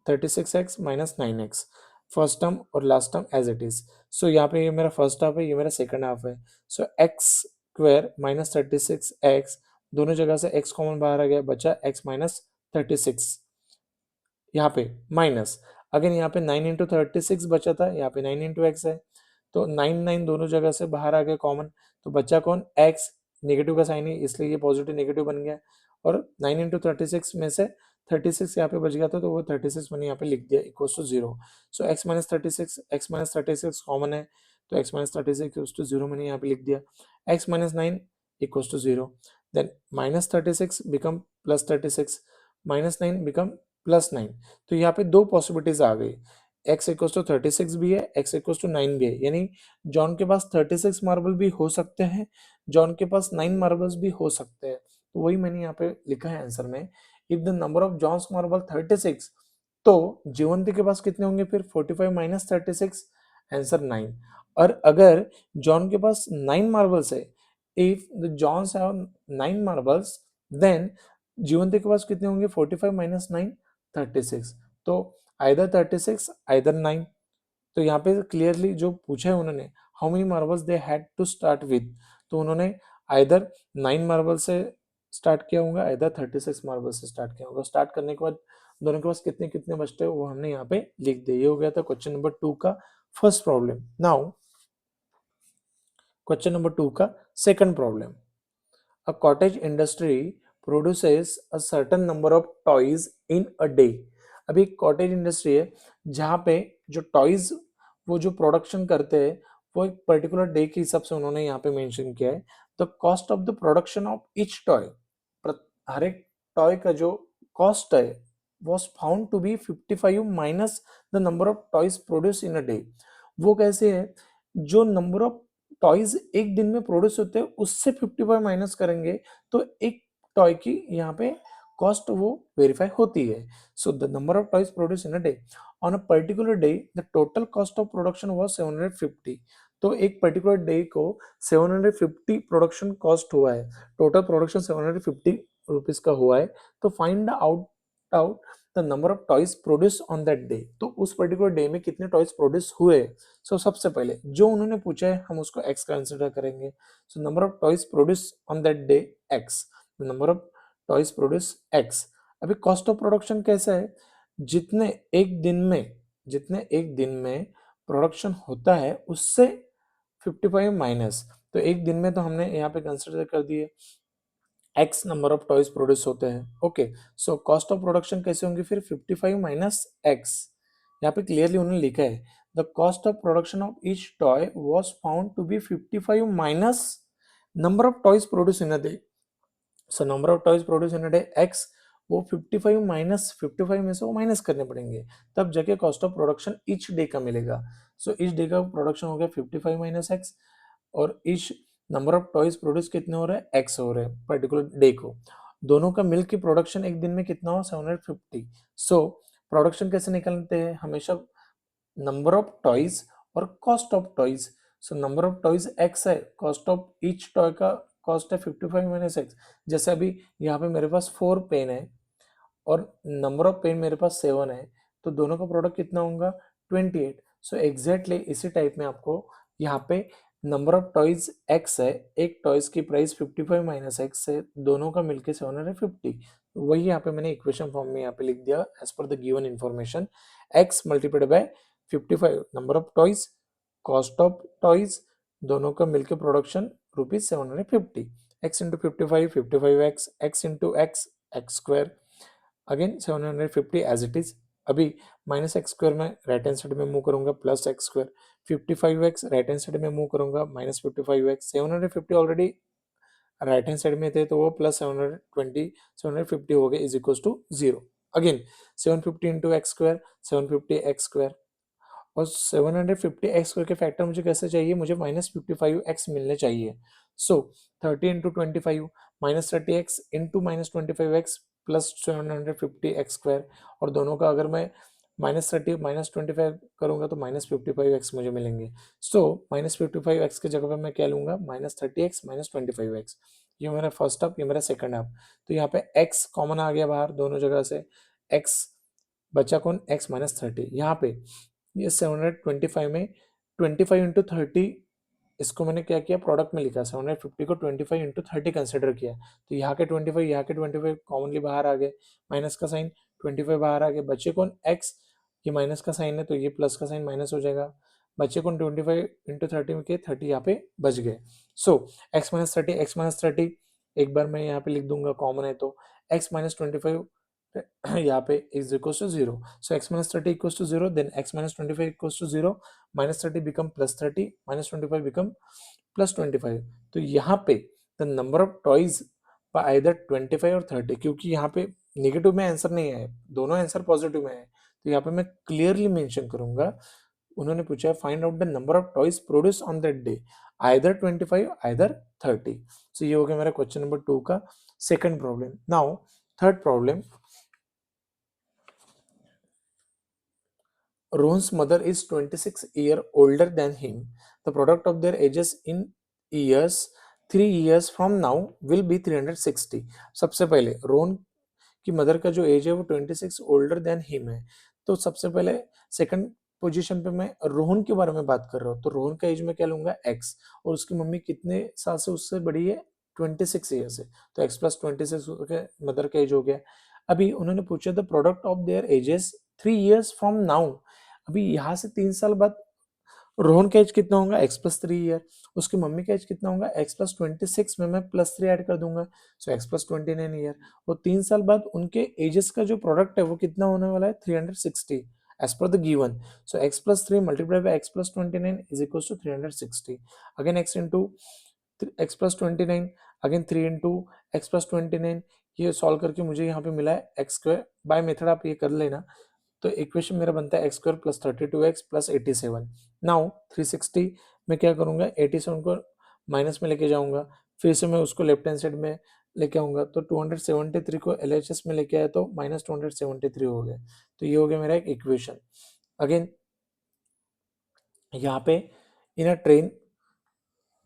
36x minus 9x, first term और last term as it is. So यहाँ पे ये मेरा first half है, ये मेरा सेकंड हाफ है। सो एक्स स्क्वायर माइनस 36x, दोनों जगह से x कॉमन बाहर आ गया, बचा x माइनस 36, यहाँ पे माइनस, अगेन यहाँ पे 9 इंटू 36 बचा था, यहाँ पे 9 इंटू एक्स है, तो 9 9 दोनों जगह से बाहर आ गया कॉमन, तो बचा कौन, x, नेगेटिव का साइन है इसलिए ये पॉजिटिव नेगेटिव बन गया, और 9 इंटू 36 में से 36 यहाँ पे बच गया था, तो वो 36 मैंने यहाँ पे लिख दिया equal to 0. So x minus 36 common है, तो x माइनस 36 इक्वल टू 0 मैंने यहाँ पे लिख दिया. x minus 9 equal to 0. Then minus 36 become plus 36, minus 9 become plus 9. तो यहाँ पे दो पॉसिबिलिटीज आ गई, x इक्वल टू 36 भी है, x इक्वल टू 9 भी है. यानी जॉन के पास 36 मार्बल भी हो सकते हैं, जॉन के पास 9 मार्बल्स भी हो सकते हैं. तो वही मैंने यहाँ पे लिखा है आंसर में, if the number of John's marble 36, तो जीवंती के पास कितने होंगे फिर 45 माइनस 36, आंसर 9. और अगर जॉन के पास 9 मार्बल्स है, if the John's have 9 marbles, then Jivanti के पास कितने होंगे 45 माइनस 9, 36. तो आइदर 36 आइदर 9. तो यहाँ पे क्लियरली जो पूछा है उन्होंने, how many marbles they had to start with, तो उन्होंने आइदर 9 मार्बल से स्टार्ट किया होगा, आइदर 36 मार्बल से स्टार्ट किया होगा. स्टार्ट करने के बाद दोनों के पास कितने कितने बचते हैं वो हमने यहाँ पे लिख दिए. ये हो गया था क्वेश्चन नंबर 2 का first problem. Now question number 2 का second problem. A cottage industry produces a certain number of toys in a day. अभी कॉटेज इंडस्ट्री है जहाँ पे जो टॉयज वो जो प्रोडक्शन करते हैं वो एक पर्टिकुलर डे के हिसाब से उन्होंने यहाँ पे मेंशन किया है. The cost of the production of each toy, हर एक टॉय का जो कॉस्ट है was found to be 55 minus the number of toys produce in a day. वो कैसे है, जो नंबर ऑफ टॉयज एक दिन में प्रोड्यूस होते हैं उससे 55 माइनस करेंगे तो एक टॉय की यहाँ पे कॉस्ट वो वेरीफाई होती है. So the number of toys produce in a day, on a particular day the total cost of production was 750. तो एक पर्टिकुलर डे को 750 प्रोडक्शन कॉस्ट हुआ है, टोटल प्रोडक्शन 750 रुपीज का हुआ है. तो find out out the number of toys produce on that day, तो उस पर्टिकुलर डे में कितने टॉयज प्रोड्यूस हुए. सो सबसे पहले जो उन्होंने पूछा है हम उसको x कंसिडर करेंगे. सो number of toys produce on that day x, number of toys produce x. अभी कॉस्ट ऑफ प्रोडक्शन कैसा है, जितने एक दिन में प्रोडक्शन होता है उससे 55 माइनस, तो एक दिन में तो हमने यहाँ पे कंसिडर कर दिए x number of toys produce होते हैं. Okay, so cost of production कैसे होंगे फिर 55 माइनस x. यहाँ पे क्लियरली उन्होंने लिखा है the cost of production of each toy was found to be 55 minus number of toys produce in a day. So number of toys produce in a day x, वो 55 minus 55 में से वो minus करने पड़ेंगे, तब जाके cost of production each day का मिलेगा. सो ईच डे का प्रोडक्शन हो गया 55 माइनस x, और each number of toys produce कितने हो रहे हैं x हो रहे हैं पर्टिकुलर डे को. दोनों का मिल के प्रोडक्शन एक दिन में कितना हो 750. सो प्रोडक्शन कैसे निकालते हैं, हमेशा नंबर ऑफ टॉयज और cost of toys. So number of toys x है, कॉस्ट ऑफ ईच टॉय का कॉस्ट है 55 माइनस x. जैसे अभी यहाँ पे मेरे पास 4 पेन है और नंबर ऑफ पेन मेरे पास 7 है, तो दोनों का प्रोडक्ट कितना होगा 28. सो एग्जैक्टली इसी टाइप में आपको यहाँ पे नंबर ऑफ टॉयज x है, एक टॉयज की प्राइस 55 माइनस x है, दोनों का मिलके 750. वही यहाँ पे मैंने इक्वेशन फॉर्म में यहाँ पे लिख दिया as per the given information, x multiplied by 55 number of toys, cost of toys, दोनों का मिलके production rupees 750. x into 55 55x, x into x x square, again 750 as it is. अभी माइनस एक्स स्क्वायर में right hand side में move करूंगा plus x square, 55x right hand side में move करूंगा minus 55x, 750 already right hand side में थे तो वो प्लस 720 750 हो गए is equal to 0. Again 750 into x square 750 x square, और 750 एक्स स्क्वायर के फैक्टर मुझे कैसे चाहिए, मुझे माइनस 55 एक्स मिलने चाहिए. सो 30 into 25 minus 30 x into minus 25 x plus 750 x square, और दोनों का अगर मैं माइनस 30 माइनस 25 करूंगा तो माइनस 55 एक्स मुझे मिलेंगे. सो माइनस 55 एक्स की जगह पे मैं क्या लूंगा माइनस 30 एक्स माइनस 25 एक्स. ये मेरा फर्स्ट हाफ, ये मेरा सेकंड हाफ. तो यहाँ पे x कॉमन आ गया बाहर दोनों जगह से, x बचा कौन x माइनस 30. यहाँ पे ये 725 में 25 इंटू 30, इसको मैंने क्या किया प्रोडक्ट में लिखा, 750 को 25 इंटू 30 कंसिडर किया, तो यहाँ के 25 यहाँ के 25 कॉमनली बाहर आ गए, माइनस का साइन 25 बाहर आ गए, बचे कौन x, ये माइनस का साइन है तो ये प्लस का साइन माइनस हो जाएगा, बचे कौन 25 इंटू 30 के 30 यहाँ पे बच गए. सो x माइनस 30 एक बार मैं यहाँ पे लिख दूंगा कॉमन है तो x माइनस 25 यहाँ पे x equals to 0. So x minus 30 equals to 0, then x minus 25 equals to 0, minus 30 become plus 30, minus 25 become plus 25. तो यहाँ पे the number of toys by either 25 और 30, क्योंकि यहाँ पे नेगेटिव में आंसर नहीं है, दोनों आंसर पॉजिटिव में है, तो यहाँ पे मैं क्लियरली मेंशन करूंगा. उन्होंने पूछा है find out the number of toys produce on that day, either 25 either 30. सो ये हो गया मेरा क्वेश्चन नंबर 2 का second problem. Now third problem. Rohan's mother is 26 years older than him. The product of their ages in years 3 years from now will be 360. सबसे पहले रोहन की mother का जो एज है वो 26 ओल्डर देन हिम है. तो सबसे पहले सेकंड पोजीशन पे मैं रोहन के बारे में बात कर रहा हूँ, तो रोहन का एज में क्या लूंगा x, और उसकी मम्मी कितने साल से उससे बड़ी है 26 ईयर से, तो x प्लस 26 मदर का एज हो गया. अभी उन्होंने पूछा the product of their edges 3 years from now. अभी यहाँ से 3 साल बाद रोहन का एज कितना होगा x प्लस 3 ईयर, उसकी मम्मी का एज कितना होगा x प्लस 26 में मैं प्लस 3 ऐड कर दूंगा, सो x प्लस 29 ईयर. और 3 साल बाद उनके एजेस का जो प्रोडक्ट है वो कितना होने वाला है 360 as per the given. So x plus 3 multiply by x plus 29 is equal to 360. Again x into x plus 29, again 3 into x plus 29. ये सॉल्व करके मुझे यहाँ पे मिला है x स्क्वायर. बाय मेथड आप ये कर लेना, तो इक्वेशन मेरा बनता है x square plus 32x plus 87. Now 360 में क्या करूंगा 87 को माइनस में लेके जाऊंगा, फिर से मैं उसको लेफ्ट हैंड साइड में लेके आऊंगा, तो 273 को LHS में लेके आया तो माइनस 273 हो गया. तो ये हो गया मेरा एक इक्वेशन. अगेन यहाँ पे in a train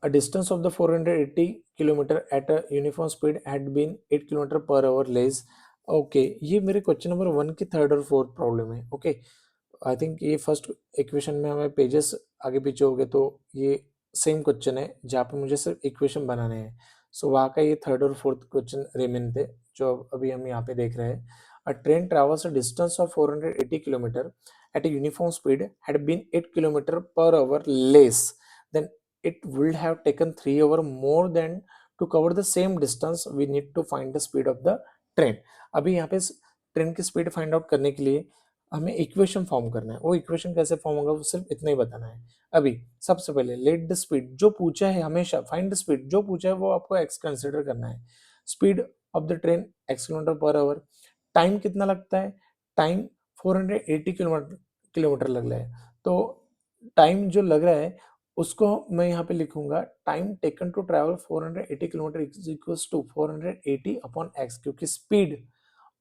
a distance of the 480 kilometer at a uniform speed had been 8 kilometer per hour less. Okay ये मेरे क्वेश्चन नंबर 1 की थर्ड और फोर्थ प्रॉब्लम है. ओके आई थिंक ये फर्स्ट इक्वेशन में हमें पेजेस आगे पीछे हो गए, तो ये सेम क्वेश्चन है जहाँ पे मुझे सिर्फ इक्वेशन बनाने हैं. सो वहाँ का ये थर्ड और फोर्थ क्वेश्चन रिमेन थे जो अभी हम यहाँ पे देख रहे हैं. अ train travels a distance of 480 kilometre at a uniform speed had been 8 kilometer per hour less, then it would have taken 3 hours more than to cover the same distance. We need to find the speed of the train. अभी यहाँ पे train की speed find out करने के लिए हमें equation form करना है. वो इक्वेशन कैसे फॉर्म होगा वो सिर्फ इतना ही बताना है. अभी सबसे पहले लेट द स्पीड जो पूछा है, हमेशा फाइंड द स्पीड जो पूछा है वो आपको एक्स कंसिडर करना है. Speed of the train x kilometre per our. Time कितना लगता है, टाइम 480 किलोमीटर लग रहा है, तो टाइम जो लग रहा है उसको मैं यहाँ पे लिखूंगा time taken to travel 480 kilometre is equals to 480 upon x, क्योंकि स्पीड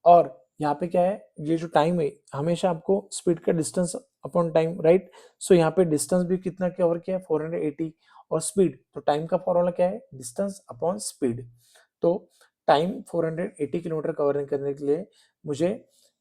और यहाँ पे क्या है, ये जो टाइम है हमेशा आपको स्पीड का डिस्टेंस अपॉन टाइम, राइट. सो यहाँ पे डिस्टेंस भी कितना कवर किया है 480, और स्पीड, तो टाइम का फॉर्मूला क्या है डिस्टेंस अपॉन स्पीड. तो टाइम 480 किलोमीटर कवर करने के लिए मुझे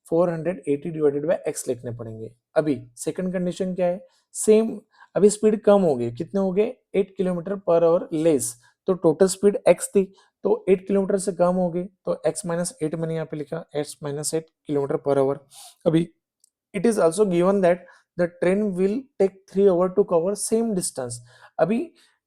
480 डिवाइडेड बाय एक्स लिखने पड़ेंगे. अभी सेकंड कंडीशन क्या है, सेम. अभी स्पीड कम हो गई, कितने हो गए 8 किलोमीटर पर आवर लेस, तो टोटल स्पीड x थी, तो 8 किलोमीटर से कम हो गई, तो x माइनस 8 मैंने यहाँ पे लिखा x minus 8 kilometre per hour. अभी it is also given that the train will take 3 hour to cover same distance. अभी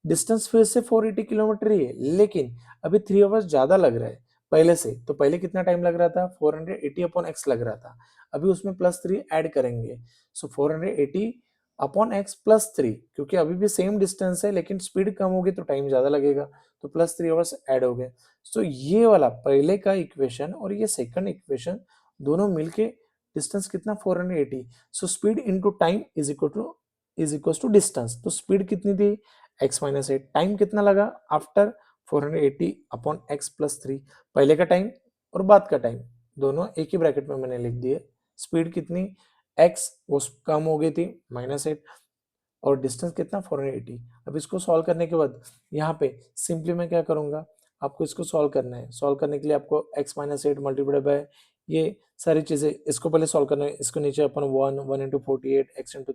डिस्टेंस फिर से 480 किलोमीटर ही है, लेकिन अभी 3 आवर्स ज्यादा लग रहा है पहले से. तो पहले कितना टाइम लग रहा था 480 अपॉन एक्स लग रहा था, अभी उसमें प्लस 3 ऐड करेंगे, सो 480 अपॉन एक्स प्लस 3, क्योंकि अभी भी सेम डिस्टेंस है लेकिन स्पीड कम होगी तो टाइम ज्यादा लगेगा, तो प्लस 3 आवर्स ऐड हो गए. सो ये वाला पहले का इक्वेशन और ये सेकंड इक्वेशन दोनों मिलके डिस्टेंस कितना 480, so speed into time is equal to distance. तो स्पीड कितनी थी x माइनस 8, टाइम कितना लगा आफ्टर 480 अपॉन x प्लस 3, पहले का टाइम और बाद का टाइम दोनों एक ही ब्रैकेट में मैंने लिख दिए. स्पीड कितनी x वो कम हो गई थी माइनस 8, और डिस्टेंस कितना 480. अब इसको सॉल्व करने के बाद यहाँ पे सिंपली मैं क्या करूंगा, आपको इसको सॉल्व करना है. सॉल्व करने के लिए आपको x माइनस 8 मल्टीप्लाई बाय ये सारी चीजें, इसको पहले सॉल्व करना है, इसको नीचे अपन 1 into 48 x into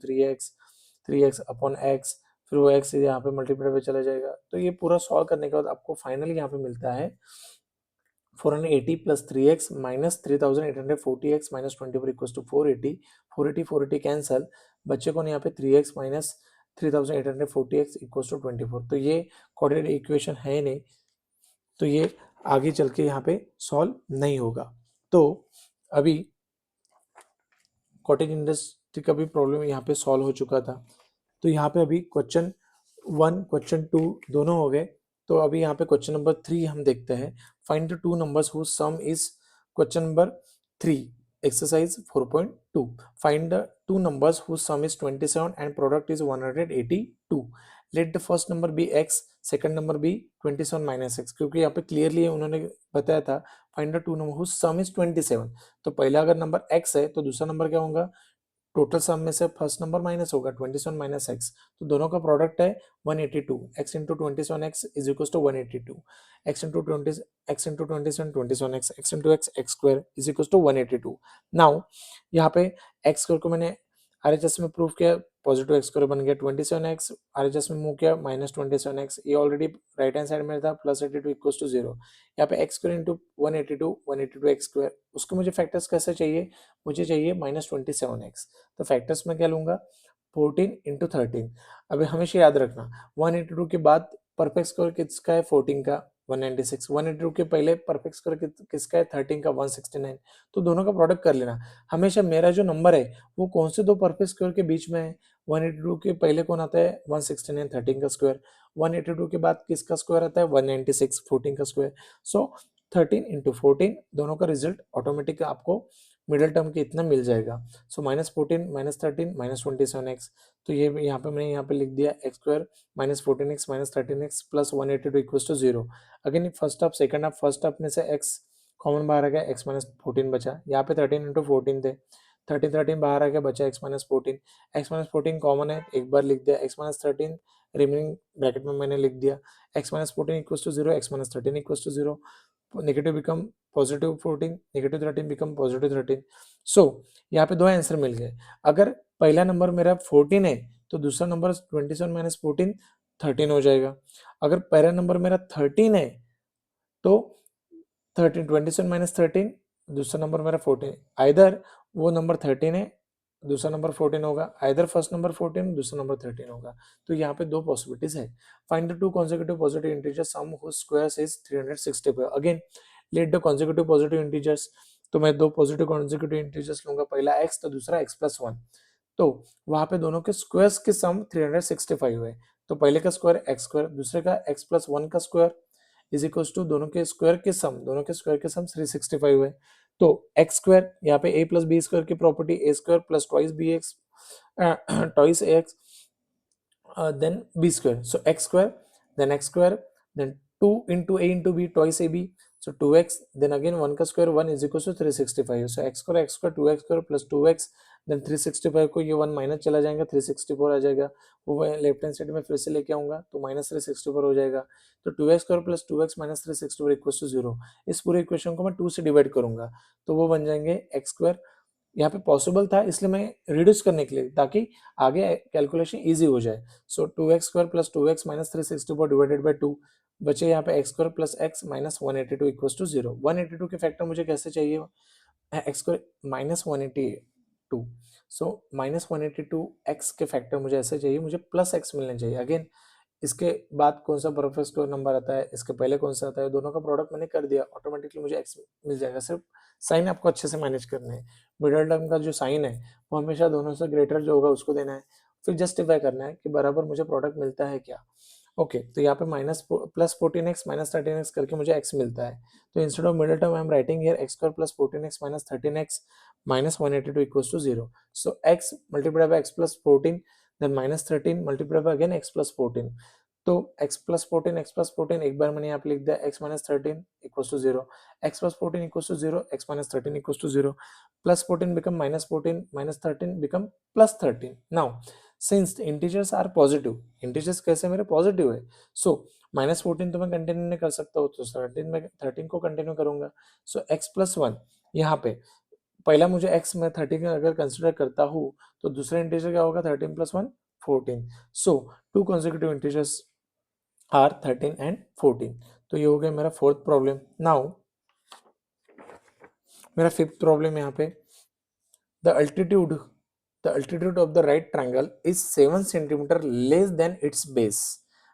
3x upon x, फिर वो x यहाँ पे मल्टीप्लाई पे चला जाएगा. तो ये पूरा सॉल्व करने के बाद आपको फाइनली यहाँ पे मिलता है 480 plus 3x minus 3840x minus 24 equals to 480. 480 cancel, बच्चे को यहाँ पे 3x minus 3840x equals to 24. तो ये कोऑर्डिनेट इक्वेशन है नहीं, तो ये आगे चल के यहाँ पे सॉल्व नहीं होगा. तो अभी कॉटेज इंडस्ट्री का भी प्रॉब्लम यहाँ पे सॉल्व हो चुका था। तो यहाँ पे अभी क्वेश्चन 1 क्वेश्चन 2 दोनों हो गए। तो अभी यहाँ पे क्वेश्चन नंबर 3 हम देखते हैं। Find the two numbers whose sum is question number 3 exercise 4.2 find the two numbers whose sum is 27 and product is 182। Let the first number be x, second number be 27 minus x, क्योंकि यहाँ पे clearly उन्होंने बताया था find the two number whose sum is 27। तो पहला अगर number x है तो दूसरा नंबर क्या होगा, टोटल सम में से फर्स्ट नंबर माइनस होगा 27 माइनस एक्स, तो दोनों का प्रोडक्ट है 182। X into 27x is equal to 182, x into 20 x into 27 27x, x into x x square is equal to 182। Now यहाँ पे एक्स स्क्वायर को मैंने आरएचएस में प्रूव किया, पॉजिटिव एक्स स्क्वायर बन गया 27x, आरएचएस में मूव किया माइनस 27x, ये ऑलरेडी राइट हैंड साइड में था, प्लस 82 इक्वल टू 0। यहाँ पे x square into 182 x square, उसको मुझे फैक्टर्स कैसे चाहिए, मुझे चाहिए माइनस 27x। तो फैक्टर्स में क्या लूंगा 14 इंटू 13। अभी हमेशा याद रखना 182 के बाद परफेक्ट स्क्वायर किसका है 14 का 196, 182 के पहले परफेक्ट स्क्वायर किसका है 13 का 169। तो दोनों का प्रोडक्ट कर लेना। हमेशा मेरा जो नंबर है वो कौन से दो परफेक्ट स्क्वायर के बीच में है, 182 के पहले कौन आता है 169 13 का स्क्वायर, 182 के बाद किसका स्क्वायर आता है 196 14 का स्क्वायर। सो 13 इंटू 14 दोनों का रिजल्ट ऑटोमेटिक आपको मिडिल टर्म के इतना मिल जाएगा। So minus 14 minus 13 minus 27x। तो ये यहाँ पे मैंने यहाँ पे लिख दिया x square minus 14x minus 13x plus 182 equal to 0। Again first half second half, first half में से x कॉमन बाहर आ गया, x माइनस 14 बचा, यहाँ पे 13 इंटू 14 थे, 13 बाहर आ गया, बचा x minus 14, x minus 14 common है एक बार लिख दिया, x माइनस 13 रिमेनिंग ब्रैकेट में मैंने लिख दिया, x minus 14 equal to 0, x minus 13 equal to 0, negative become positive 14, negative 13 become positive 13। So यहाँ पे दो आंसर मिल गए। अगर पहला नंबर मेरा 14 है तो दूसरा नंबर 27 माइनस 14 13 हो जाएगा। अगर पहला नंबर मेरा 13 है तो 13 27 माइनस 13, दूसरा नंबर मेरा 14, आइदर वो नंबर 13 है दूसरा नंबर 14 होगा, आइदर फर्स्ट नंबर 14 दूसरा नंबर 13 होगा। तो यहाँ पे दो पॉसिबिलिटीज है। Find the to consecutive positive integers sum whose squares is 365। Again let the consecutive positive integers, तो मैं दो पॉजिटिव consecutive integers लूंगा, पहला x तो दूसरा x प्लस 1। तो वहां पे दोनों के स्क्वायर्स के सम 365 है। तो पहले का स्क्वायर x स्क्वायर, दूसरे का x प्लस 1 का स्क्वायर इज इक्वल टू दोनों के स्क्वायर के सम, दोनों के स्क्वायर के सम 365 है। तो एक्स स्क्वायर यहाँ पे a प्लस बी स्क्वायर की property a square plus twice b x twice a x then b square. So x square, then x square, then 2 into a into b twice ab. So 2x, then again 1 का square 1 is equal to 365. So x square 2x square plus 2x, then 365 को ये 1 minus चला जाएगा 364 आ जाएगा, वो left hand side में फिर से लेके आऊंगा तो माइनस 364 हो जाएगा। तो 2x square plus 2x minus 364 equal to 0। इस पूरे इक्वेशन को मैं 2 से डिवाइड करूंगा तो वो बन जाएंगे x स्क्वायर, यहाँ पे पॉसिबल था इसलिए मैं रिड्यूस करने के लिए ताकि आगे कैलकुलेशन इजी हो जाए। So 2x square plus 2x minus 364 divided by 2, बचे यहाँ पे x square plus x minus 182 equal to 0। 182 के फैक्टर मुझे कैसे चाहिए, x square minus 182, so minus 182 x के फैक्टर मुझे ऐसे चाहिए, मुझे प्लस एक्स मिलने चाहिए। अगेन इसके बाद कौन सा परफेक्ट स्क्वायर नंबर आता है, इसके पहले कौन सा आता है, दोनों का प्रोडक्ट मैंने कर दिया, ऑटोमेटिकली मुझे एक्स मिल जाएगा। सिर्फ साइन आपको अच्छे से मैनेज करने हैं। मिडल टर्म का जो साइन है वो हमेशा दोनों से ग्रेटर जो होगा उसको देना है, फिर जस्टिफाई करना है कि बराबर मुझे प्रोडक्ट मिलता है क्या। ओके तो यहाँ पे minus plus 14x minus 13x करके मुझे x मिलता है। तो instead of middle term I am writing here x square plus 14x minus 13x minus 182 equals to 0। So x multiplied by x plus 14 then minus 13 multiplied by again x plus 14। तो x plus 14 एक बार मैंने यहाँ पे लिख दिया x minus 13 equals to 0, x plus 14 equals to 0, x minus 13 equals to 0, plus 14 become minus 14 minus 13 become plus 13। Now since integers are positive, integers कैसे मेरे positive है, सो माइनस 14 तो मैं कंटिन्यू नहीं कर सकता हूँ तो 13 को कंटिन्यू करूंगा। सो एक्स प्लस 1, यहाँ पे पहला मुझे x में 13 अगर कंसिडर करता हूँ तो दूसरा इंटीजर क्या होगा 13 plus 1 14। So two consecutive integers are 13 and 14। तो ये हो गया मेरा फोर्थ प्रॉब्लम। नाउ मेरा फिफ्थ प्रॉब्लम यहाँ पे, the altitude of the right triangle is 7 centimeter less than its base.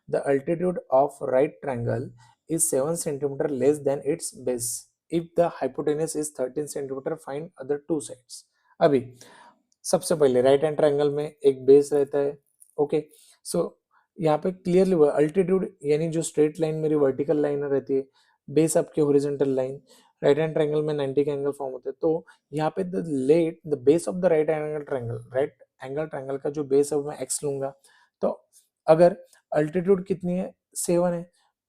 The altitude of right triangle is 7 centimeter less than its base. If the hypotenuse is 13 centimetre find other two sides. अभी सबसे पहले right hand triangle में एक base रहता है, okay. So यहाँ पे clearly altitude यानी जो स्ट्रेट लाइन मेरी वर्टिकल लाइन रहती है, बेस आपके horizontal line, right hand triangle में 90 के एंगल फॉर्म होते हैं। तो यहाँ पे the base of the right angle triangle का जो बेस है वो मैं एक्स लूंगा। तो अगर अल्टीट्यूड कितनी है, 7 है,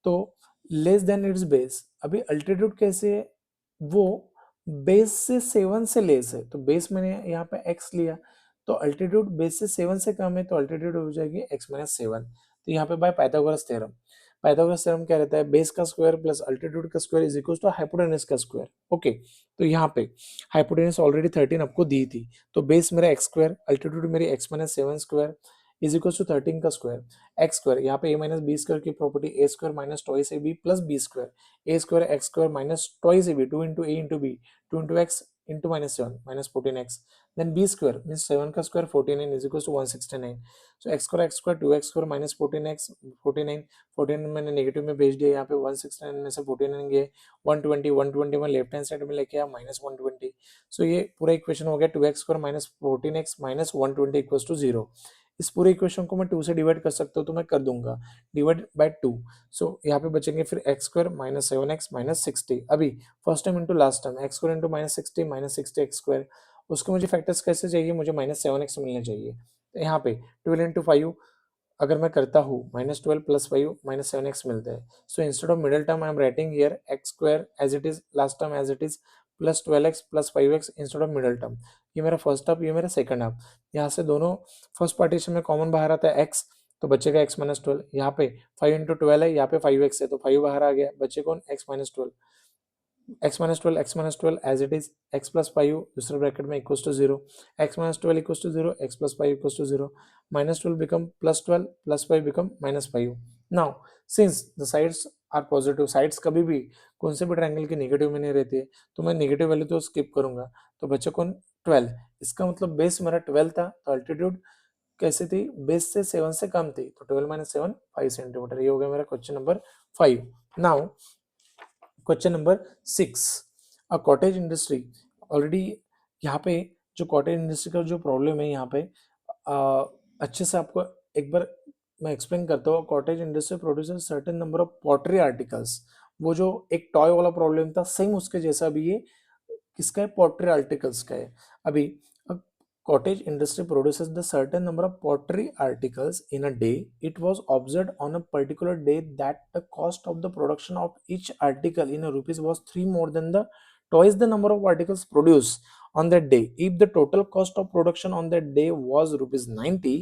तो लेस देन इट्स बेस। अभी अल्टीट्यूड कैसे है, वो बेस से 7 से लेस है, तो बेस मैंने यहाँ पे x लिया, तो अल्टीट्यूड बेस से 7 से कम है, तो अल्टीट्यूड हो जाएगी x माइनस 7। तो यहाँ पे by Pythagoras theorem, Pythagoras theorem क्या रहता है, बेस का स्क्वायर प्लस अल्टीट्यूड का square is equal to hypotenuse का स्क्वायर, ओके। तो यहाँ पे हाइपोटेनस ऑलरेडी 13 आपको दी थी, तो बेस मेरा एक्स स्क्वायर, अल्टीट्यूड मेरी x minus 7 square is equal to 13 का स्क्वायर एक्स स्क्वायर, यहाँ पे a माइनस बी स्क्वायर की property a square minus twice A B plus B square, A square x square minus twice A B, 2 into A into B, 2 into x into minus 7 minus 14x, then b square means 7 का square 49 is equals to 169, so x square 2x square minus 14x 49, 14 मैंने negative में भेज दिया, यहाँ पे 169 में से 49 गए 120, 120 में लेफ्ट हैंड साइड में लेके आया माइनस 120, सो ये पूरा इक्वेशन हो गया 2x square माइनस 14x माइनस 120 इक्वल्स टू 0। इस पूरे इक्वेशन को मैं 2 से डिवाइड कर सकता हूँ, तो मैं कर दूंगा डिवाइड बाय 2, सो यहाँ पे बचेंगे फिर x square minus 7x minus 60। अभी first time into last time, x square into minus 60 x square, उसको मुझे फैक्टर्स कैसे चाहिए, मुझे माइनस 7x मिलने चाहिए। तो यहाँ पे 12 इंटू 5 अगर मैं करता हूँ माइनस 12 प्लस 5 माइनस 7x मिलता है, so instead of middle term I am writing here x square as it is, last term as it is, plus 12x plus 5x instead of middle term. ये मेरा first half, ये मेरा second half. यहाँ से दोनों first partition में common बाहर आता है x, तो बचेगा x माइनस 12। यहाँ पे 5 इंटू 12 है, यहाँ पे 5x है, तो 5 बाहर आ गया, बचे कौन, x minus 12, x minus 12 as it is, x plus 5 दूसरे ब्रैकेट में equals to 0, x minus 12 equals to 0, x plus 5 equals to 0, minus 12 become plus 12, plus 5 become minus 5। Now since the sides are positive, sides कभी भी कौन से भी triangle के negative में नहीं रहती है, तो मैं नेगेटिव वैल्यू तो स्किप करूंगा, तो बच्चे कौन, 12। इसका मतलब बेस मेरा 12 था, तो अल्टीट्यूड कैसे थी, बेस से 7 से कम थी, तो 12 माइनस 7 5 सेंटीमीटर। ये हो गया मेरा question number 5। Now question number 6, अ कॉटेज इंडस्ट्री। ऑलरेडी यहाँ पे जो कॉटेज इंडस्ट्री का जो प्रॉब्लम है, यहाँ पे अच्छे से आपको एक बार मैं एक्सप्लेन करता हूँ। Cottage industry producer certain number of pottery articles, वो जो एक टॉय वाला प्रॉब्लम था, सेम उसके जैसा भी ये किसका है, पॉटरी आर्टिकल्स का है। अभी cottage industry produces the certain number of pottery articles in a day. It was observed on a particular day that the cost of the production of each article in a rupees was 3 more than the twice the number of articles produced on that day. If the total cost of production on that day was rupees 90,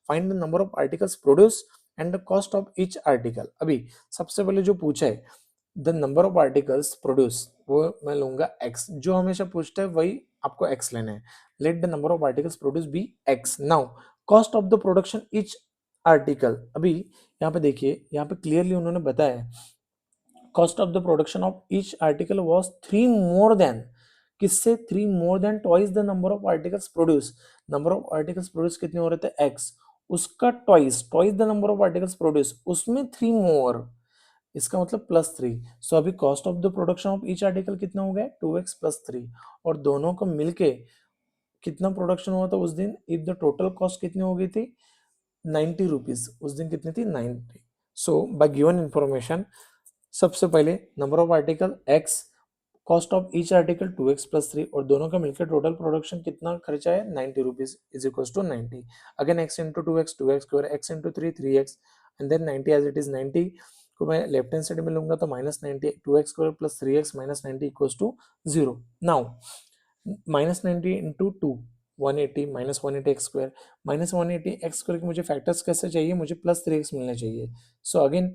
find the number of articles produced and the cost of each article. अभी सबसे पहले जो पूछा है the number of articles produce, वो मैं लूंगा x, जो हमेशा पूछता है वही आपको x लेना है। Let the number of articles produce be x। Now cost of the production each article, अभी यहाँ पे देखिए, यहाँ पे क्लियरली उन्होंने बताया cost of the production of each article was 3 more than, किससे, 3 more than twice the number of articles produce. Number of articles produce कितने हो रहे थे, x, उसका twice the number of articles produce, उसमें 3 मोर, इसका मतलब प्लस 3। सो अभी cost of the production of each article कितना हो गया, 2x प्लस 3, और दोनों को मिलके कितना प्रोडक्शन हुआ था उस दिन, इफ द टोटल कॉस्ट कितनी हो गई थी, 90 रुपीज, उस दिन कितनी थी, 90। सो बाय गिवन इंफॉर्मेशन, सबसे पहले number of article x, cost of each article 2x plus 3, और दोनों का मिलकर टोटल प्रोडक्शन कितना खर्चा है, 90 rupees is equal to 90। Again x into 2x, 2x square, x into 3, 3x, and then 90 as it is. 90 को मैं लेफ्ट हैंड साइड में लूंगा तो minus 90, 2x square plus 3x minus 90 equals to 0। Now minus 90 into 2, 180 minus 180 x square, minus 180 x square के मुझे factors कैसे चाहिए, मुझे प्लस 3x मिलने चाहिए। सो अगेन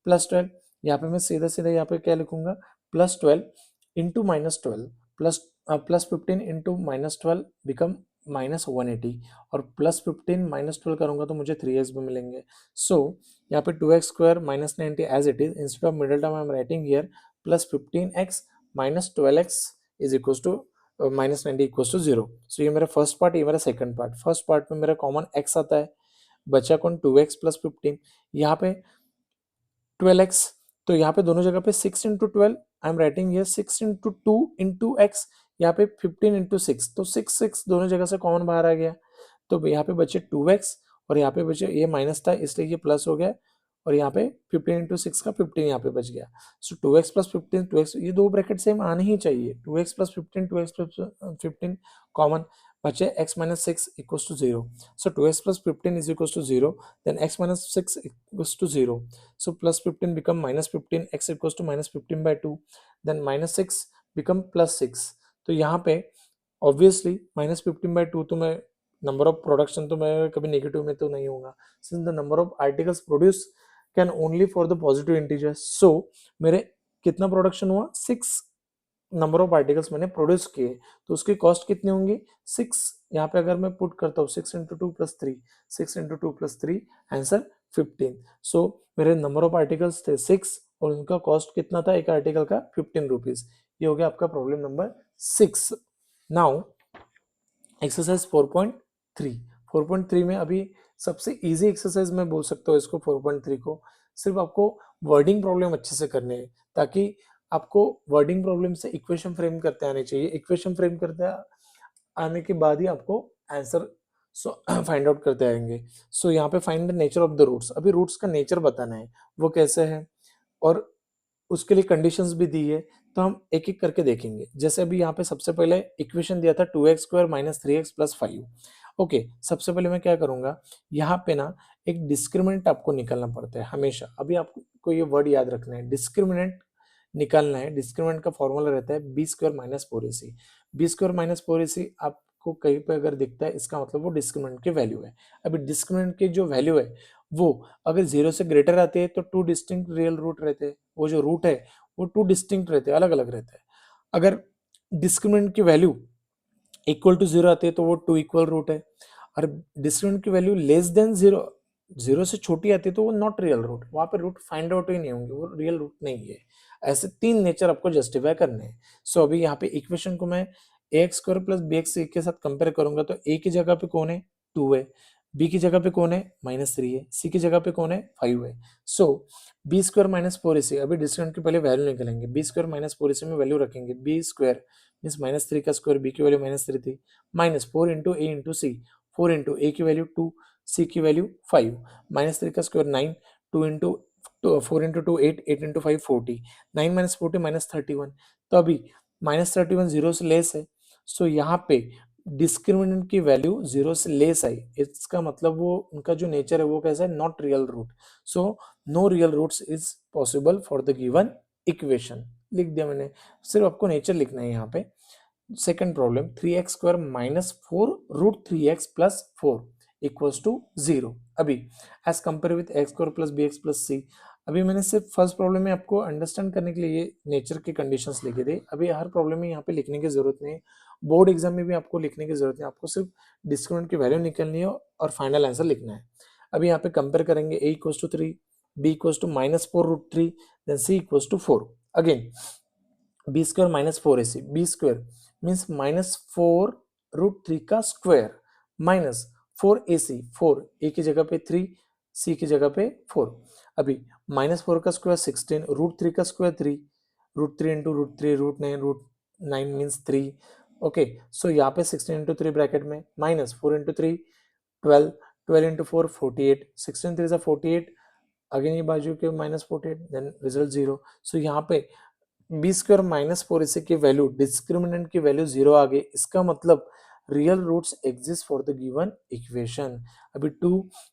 प्लस 12, यहाँ पे मैं सीधा सीधा यहाँ पे क्या लिखूंगा, plus 12 into minus 12 plus plus 15 into minus 12 become minus 180, और प्लस 15 माइनस 12 करूंगा तो मुझे 3x भी मिलेंगे। सो यहाँ पे 2x square minus 90 as it is, instead of middle term I am writing here plus 15x minus 12x is equal to minus 90 equals to 0। So ये मेरा फर्स्ट पार्ट, ये मेरा सेकंड पार्ट। फर्स्ट पार्ट में मेरा common x आता है, बचा कौन, 2x प्लस 15, यहाँ पे 12x, तो यहाँ पे दोनों जगह पे 6 इंटू 12 आई एम राइटिंग ये 6 इंटू टू इंटू एक्स, यहाँ पे 15 इंटू सिक्स, तो 6 दोनों जगह से कॉमन बाहर आ गया, तो यहाँ पे बचे 2x और यहाँ पे बचे, ये माइनस था इसलिए ये प्लस हो गया, और यहाँ पे 15 इंटू सिक्स का 15 यहाँ पे बच गया। सो 2x प्लस 15, 2x, ये दो ब्रैकेट सेम आने ही चाहिए, 2x plus 15, 2x plus 15 common बचे, x minus six equals to 0. So 2x plus 15 is equals to 0. Then x minus 6 equals to 0. So plus 15 become minus 15, x equals to minus 15 by 2. Then minus 6 become plus 6. तो यहाँ पे obviously minus 15 by 2, तो मैं number of production तो मैं कभी negative में तो नहीं होगा, since the number of articles produce can only for the positive integers. So मेरे कितना प्रोडक्शन हुआ, 6 नंबर ऑफ आर्टिकल्स मैंने प्रोड्यूस किए, तो उसकी कॉस्ट कितनी होंगी 6. यहाँ पे अगर मैं पुट करता हूँ 6 into two plus three, 6 into two plus three, answer 15. सो मेरे नंबर ऑफ आर्टिकल्स थे 6 और उनका कॉस्ट कितना था एक आर्टिकल का, 15 रुपीज. ये हो गया आपका प्रॉब्लम नंबर 6. Now exercise 4.3. 4.3 में अभी सबसे इजी एक्सरसाइज मैं बोल सकता हूँ इसको 4.3 को. सिर्फ आपको वर्डिंग प्रॉब्लम अच्छे से करनी है, ताकि आपको वर्डिंग प्रॉब्लम से इक्वेशन फ्रेम करते आने चाहिए. इक्वेशन फ्रेम करते आने के बाद ही आपको आंसर फाइंड आउट करते आएंगे. सो यहाँ पे find the nature of the roots. अभी रूट्स का नेचर बताना है वो कैसे है, और उसके लिए कंडीशंस भी दी है, तो हम एक एक करके देखेंगे. जैसे अभी यहाँ पे सबसे पहले इक्वेशन दिया था 2x² minus 3x plus 5. Okay, सबसे पहले मैं क्या करूंगा, यहाँ पे ना एक डिस्क्रिमिनेंट आपको निकालना पड़ता है हमेशा. अभी आपको ये वर्ड याद रखना है, डिस्क्रिमिनेंट निकालना है. डिस्क्रिमिनेंट का फॉर्मूला रहता है b² minus 4ac. b² minus 4ac आपको कहीं पे अगर दिखता है, इसका मतलब वो डिस्क्रिमिनेंट की वैल्यू है. अभी डिस्क्रिमिनेंट की जो वैल्यू है वो अगर 0 से ग्रेटर आते हैं तो टू डिस्टिंक्ट रियल रूट रहते हैं. वो जो रूट है वो टू डिस्टिंक्ट रहते हैं, अलग अलग रहते हैं. अगर डिस्क्रिमिनेंट की वैल्यू इक्वल टू 0 आती है तो वो टू इक्वल रूट है. और डिस्क्रिमिनेंट की वैल्यू लेस देन 0, 0 से छोटी आती है तो वो नॉट रियल रूट. वहां पे रूट फाइंड आउट ही नहीं होंगे, वो रियल रूट नहीं है. ऐसे तीन नेचर आपको जस्टिफाई करने हैं. सो अभी यहाँ पे इक्वेशन को मैं ax² प्लस bx के साथ कंपेयर करूंगा, तो a की जगह पे कौन है 2 है, b की जगह पे कौन है -3 है, c की जगह पे कौन है 5 है. सो b² माइनस 4ac, अभी डिस्क्रिमिनेंट की पहले वैल्यू निकालेंगे. b² माइनस 4ac में वैल्यू रखेंगे, b² मीन्स -3 का स्क्वायर, b की वैल्यू -3 थी, minus 4 into a into c. 4 into a की वैल्यू 2, c की वैल्यू 5, -3 का square 9, 2 into 4 into 2 8, 8 into 5 40, 9 minus 40 minus 31. तो अभी -31 0 से लेस है. सो यहाँ पे डिस्क्रिमिनेंट की वैल्यू 0 से लेस आई, इसका मतलब वो उनका जो नेचर है वो कैसा है, not real root. So no real roots is possible for the given equation. लिख दिया मैंने, सिर्फ आपको नेचर लिखना है यहाँ पे. Second problem 3x² minus 4 root 3x plus 4 equals to 0. अभी as compare with x² plus bx plus c. अभी मैंने सिर्फ फर्स्ट प्रॉब्लम में आपको अंडरस्टैंड करने के लिए ये नेचर के कंडीशंस लिखे थे. अभी हर प्रॉब्लम में यहाँ पे लिखने की जरूरत नहीं है, बोर्ड एग्जाम में भी आपको लिखने की जरूरत नहीं, आपको सिर्फ डिस्क्रिमिनेंट की वैल्यू निकलनी है और फाइनल आंसर लिखना है. अभी यहाँ पे कंपेयर करेंगे a equals to 3, b equals to minus 4 root 3, then c equals to 4. Again b² minus 4ac, b² means -4 root 3 का स्क्वायर माइनस 4ac, 4 a की जगह पे 3, c की जगह पे 4. अभी -4 का स्क्वायर 16, रूट 3 का square 3, root 3 into root 3 root 9 means 3. Okay, so यहाँ पे 16 इंटू 3 ब्रैकेट में माइनस 4 इंटू 3 12, 12 इंटू 4 48, 16 3 48, अगेन ये बाजू के -48, देन रिजल्ट 0. सो यहाँ पे b² माइनस 4ac की वैल्यू, डिस्क्रिमिनेंट की वैल्यू 0 आ गई, इसका मतलब real roots exist for the given equation. अभी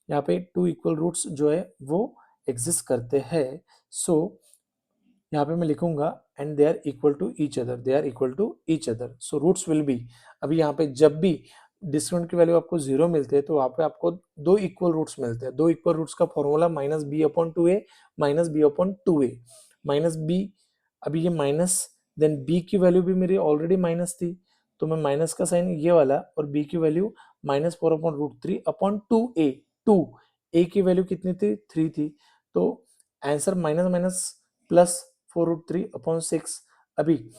यहाँ पे 2 इक्वल रूट्स जो है वो एग्जिस्ट करते हैं. सो यहाँ पे मैं लिखूंगा and they are equal to each other, they are equal to each other. So roots will be, अभी यहाँ पे जब भी डिस्क्रिमिनेंट की वैल्यू आपको 0 मिलते हैं तो वहाँ पे आपको दो इक्वल रूट्स मिलते हैं. दो इक्वल रूट्स का formula -b/2a minus b/2a minus b. अभी ये माइनस, देन b की वैल्यू भी मेरी ऑलरेडी माइनस थी, तो मैं माइनस का साइन ये वाला, और b की वैल्यू -4/√3/2a. 2a की वैल्यू कितनी थी 3 थी, तो आंसर माइनस माइनस प्लस 4√3/6. अभी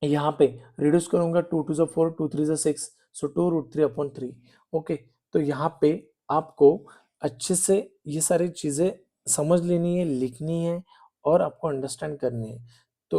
यहाँ पे रिड्यूस करूंगा, 2 2 4, 2 3 6, सो 2√3/3. ओके, तो यहाँ पे आपको अच्छे से ये सारी चीजें समझ लेनी है, लिखनी है और आपको अंडरस्टैंड करनी है. तो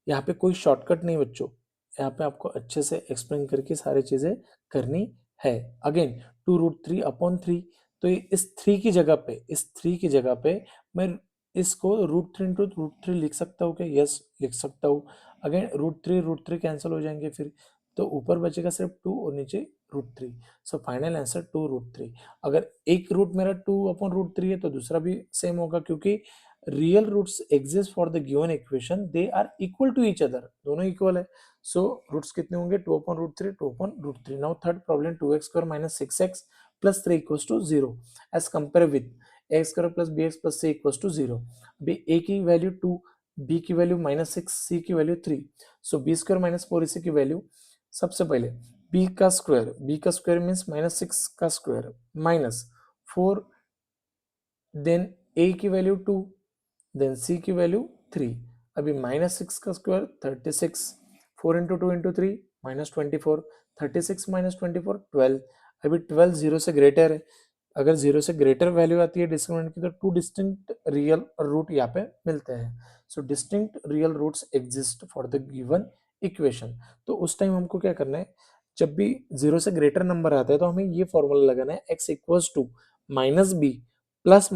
यहाँ पे कोई शॉर्टकट नहीं बच्चों, यहाँ पे आपको अच्छे से एक्सप्लेन करके सारी चीजें करनी है। अगेन 2√3/3, तो इस 3 की जगह पे, इस 3 की जगह पे मैं इसको √3 लिख सकता हूँ क्या? यस, लिख सकता हूँ। अगेन √3 कैंसिल हो जाएंगे फिर, तो ऊपर बचेगा सिर्फ 2 और नीचे √3। So final answer 2√3। अगर एक रूट मेरा 2/√3 है तो दूसरा भी सेम होगा, क्योंकि real roots exist for the given equation, they are equal to each other, दोनों इक्वल है। सो रूट्स कितने होंगे? 2/√3, 2/√3। Now third problem, 2x² - 6x + 3 = 0 as compare with a² + bx + c = 0। अभी a की वैल्यू 2, b की value -6, c की value 3। सो b² - 4ac की value, सबसे पहले b का स्क्वायर मीन्स -6 का स्क्वायर माइनस 4, देन a की वैल्यू 2, देन c की वैल्यू 3। अभी -6 का स्क्वायर 36, 4 × 2 × 3 -24, 36 - 24 12। अभी 12 0 से ग्रेटर है, अगर 0 से ग्रेटर वैल्यू आती है डिस्क्रिमिनेंट की, तो 2 डिस्टिंक्ट रियल रूट यहाँ पे मिलते हैं। So distinct real roots exist for the given equation. तो उस टाइम हमको क्या करना है, जब भी 0 से ग्रेटर नंबर आता है तो हमें ये फॉर्मूला लगाना है, x = -b ±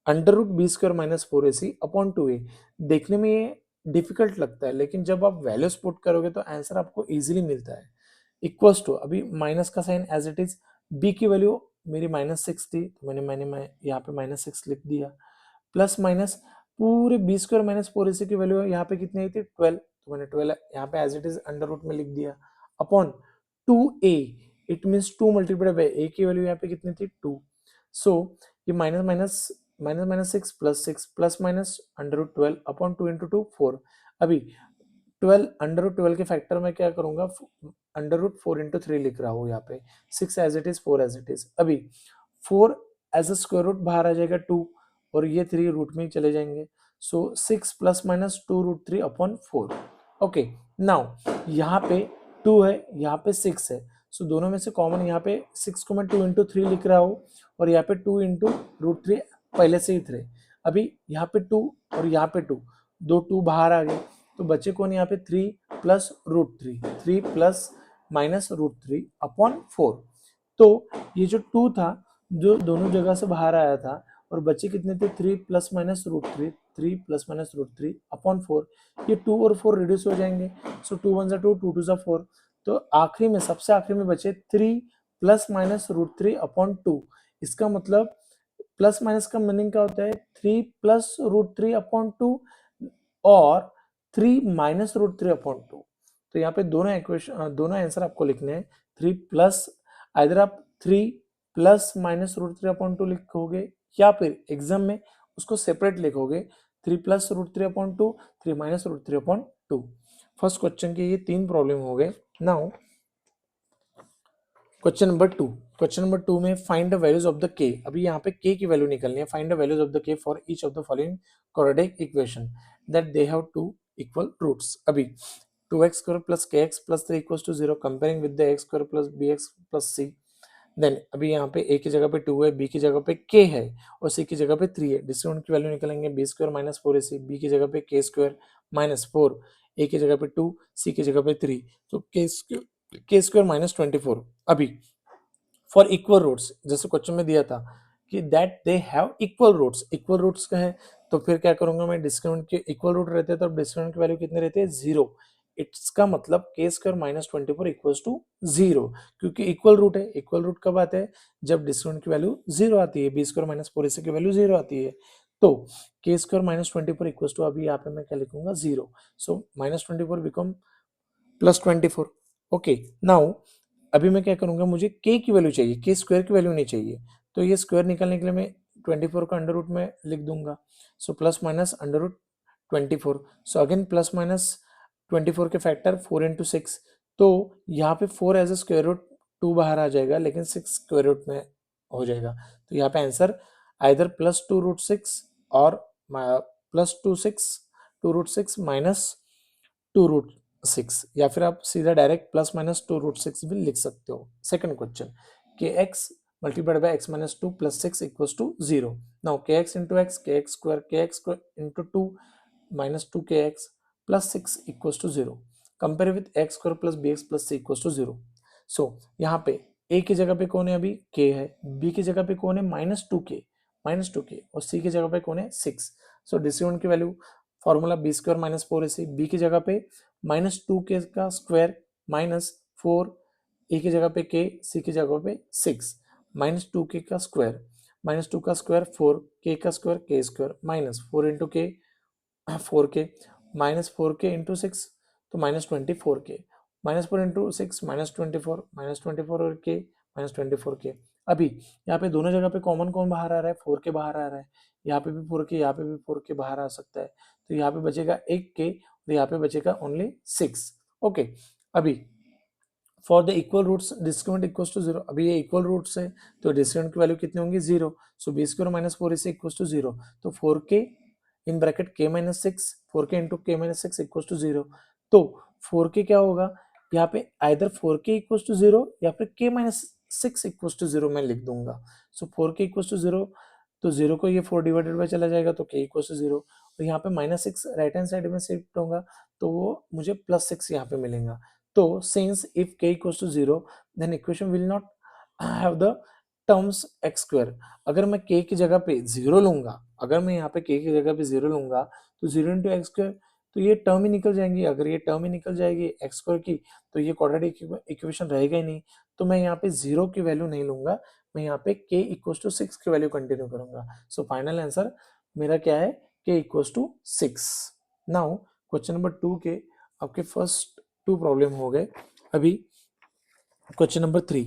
√b² - 4ac/2a। देखने में ये डिफिकल्ट लगता है, लेकिन जब आप वैल्यूज पुट करोगे तो आंसर आपको इजीली मिलता है। इक्वल्स टू, अभी माइनस का sign as it is, b की वैल्यू मेरी -6 थी, तो मैंने यहाँ पे -6 लिख दिया, प्लस माइनस पूरे b² - 4ac की वैल्यू यहाँ पे कितनी आई थी? 12, तो मैंने 12 यहाँ पे as it is under root में लिख दिया, upon 2a, it means 2 multiplied by a की वैल्यू यहाँ पे कितनी थी? 2। सो ये minus minus minus minus 6 plus 6 plus minus √12 upon 2 × 2 4। अभी 12 √12 के फैक्टर में क्या करूंगा? √4 × 3 लिख रहा हूँ यहाँ पे, 6 as it is, 4 as it is. अभी 4 एज अ स्क्वायर रूट बाहर आ जाएगा 2, और ये 3 रूट में ही चले जाएंगे। सो 6 ± 2√3/4। ओके, नाउ यहाँ पे 2 है, यहाँ पे 6 है, सो दोनों में से कॉमन यहाँ पे 6 को मैं 2 × 3 लिख रहा हूँ, और यहाँ पे 2 × √3 पहले से ही थे। अभी यहाँ पे 2 और यहाँ पे 2, दो 2 बाहर आ गए, तो बचे कौन यहाँ पे? 3 + √3, 3 ± √3/4। तो ये जो 2 था, जो दोनों जगह से बाहर आया था, और बचे कितने थे? 3 ± √3, 3 ± √3/4। ये 2 और 4 रिड्यूस हो जाएंगे, सो 2 1 2, 2 2 4। तो आखिरी में, सबसे आखिरी में बचे 3 ± √3/2। इसका मतलब प्लस माइनस का मीनिंग क्या होता है? 3 + √3/2 और 3 - √3/2। तो यहाँ पे दोनों इक्वेशन, दोनों आंसर आपको लिखने हैं। 3 प्लस, इधर आप 3 ± √3/2 लिखोगे, या फिर एग्जाम में उसको सेपरेट लिखोगे, 3 + √3/2, 3 - √3/2। फर्स्ट क्वेश्चन के ये 3 प्रॉब्लम हो गए। नाउ क्वेश्चन नंबर 2 में find the values of the k. अभी यहाँ पे के की वैल्यू निकलनी है। Find the values of the k for each of the following quadratic equation that they have two equal roots. अभी 2x² + kx + 3 = 0 comparing with the x² + bx + c। Then अभी यहाँ पे a की जगह पे 2 है, b की जगह पे k है, और c की जगह पे 3 है। डिस्काउंट की वैल्यू निकलेंगे, b² - 4ac, b की जगह पे k² - 4, a की जगह पे 2, c की जगह पे 3, तो k² - 24। अभी फॉर इक्वल रूट्स, जैसे क्वेश्चन में दिया था कि that they have equal roots, equal roots का है, तो फिर क्या करूंगा मैं? डिस्क्रिमिनेंट के इक्वल रूट रहते हैं तो डिस्क्रिमिनेंट की वैल्यू कितने रहते हैं? 0। इसका मतलब k² - 24 = 0, क्योंकि इक्वल रूट है। इक्वल रूट कब आते हैं? जब डिस्क्रिमिनेंट की वैल्यू 0 आती है, b² - 4ac की वैल्यू 0 आती है। तो k² - 24 = अभी यहाँ पे मैं क्या लिखूंगा? 0। सो -24 बिकम +24। ओके, नाउ अभी मैं क्या करूंगा? मुझे k की वैल्यू चाहिए, k² की वैल्यू नहीं चाहिए, तो ये स्क्वायर निकालने के लिए मैं 24 को अंडर रूट में लिख दूंगा। So plus minus √24। So again plus minus 24 के फैक्टर 4 × 6, तो यहाँ पे 4 एज ए स्क्वायर रूट 2 बाहर आ जाएगा, लेकिन 6 स्क्वायर रूट में हो जाएगा। तो यहाँ पे आंसर आइदर +2√6 और +2√6 माइनस 2√6, या फिर आप सीधा डायरेक्ट +-2√6 भी लिख सकते हो। Second question, kx multiplied by x - 2 + 6 = 0। Now kx × x, kx² × 2 - 2kx plus 6 equals to 0, compare with x square plus B x plus c equals to 0। So यहाँ पे ए की जगह पे कौन है, अभी के है, बी की जगह पे कौन है -2k और सी की जगह पे कौन है 6। सो डिस्क्रिमिनेंट की value formula b square minus 4ac, b की जगह पे -2k का स्क्वायर -4, ए की जगह पे के, सी की जगह पे 6, -2k का स्क्वायर -2 का स्क्वायर 4, के का स्क्वायर के स्क्वायर -4 इंटू के 4k, -4k इंटू 6 तो -24k, -4 इंटू 6 -24, -24 और k -24k। अभी यहाँ पे दोनों जगह पे कॉमन कौन बाहर आ रहा है, 4k बाहर आ रहा है, यहाँ पे भी 4k, यहाँ पे भी 4k बाहर आ सकता है, तो यहाँ पे बचेगा 1k और यहाँ पे बचेगा ओनली 6। ओके, अभी for the equal roots discriminant equals to 0, अभी ये इक्वल रूट्स है तो डिस्क्रिमिनेंट की वैल्यू कितनी होंगी 0। So b square minus 4 is equals to 0, तो 4k in bracket k minus 6, 4k into k minus 6 equals to 0। तो 4k क्या होगा, यहाँ पे आइदर 4k इक्वल्स टू 0 या फिर k माइनस 6 इक्वल्स टू 0 मैं लिख दूंगा। सो 4k इक्वल्स टू 0, तो 0 को ये 4 डिवाइडेड बाय चला जाएगा तो k इक्वल्स टू 0, और यहाँ पे -6 राइट हैंड साइड में शिफ्ट होगा तो वो मुझे +6 यहाँ पे मिलेगा। तो since if k equals to 0 then equation will not have the terms x square। अगर मैं k की जगह पे 0 लूंगा, अगर मैं यहाँ पे k की जगह पे 0 लूंगा तो 0 इंटू एक्स स्क्वायर, तो ये टर्म ही निकल जाएंगी। अगर ये टर्म ही निकल जाएगी एक्स स्क्वायर की तो ये क्वाड्रेटिक इक्वेशन रहेगा ही नहीं। तो मैं यहाँ पे 0 की वैल्यू नहीं लूंगा, मैं यहाँ पे k इक्वल्स टू 6 की वैल्यू कंटिन्यू करूंगा। सो फाइनल आंसर मेरा क्या है, k equals to 6। Now question number 2 के आपके फर्स्ट 2 प्रॉब्लम हो गए। अभी question number 3,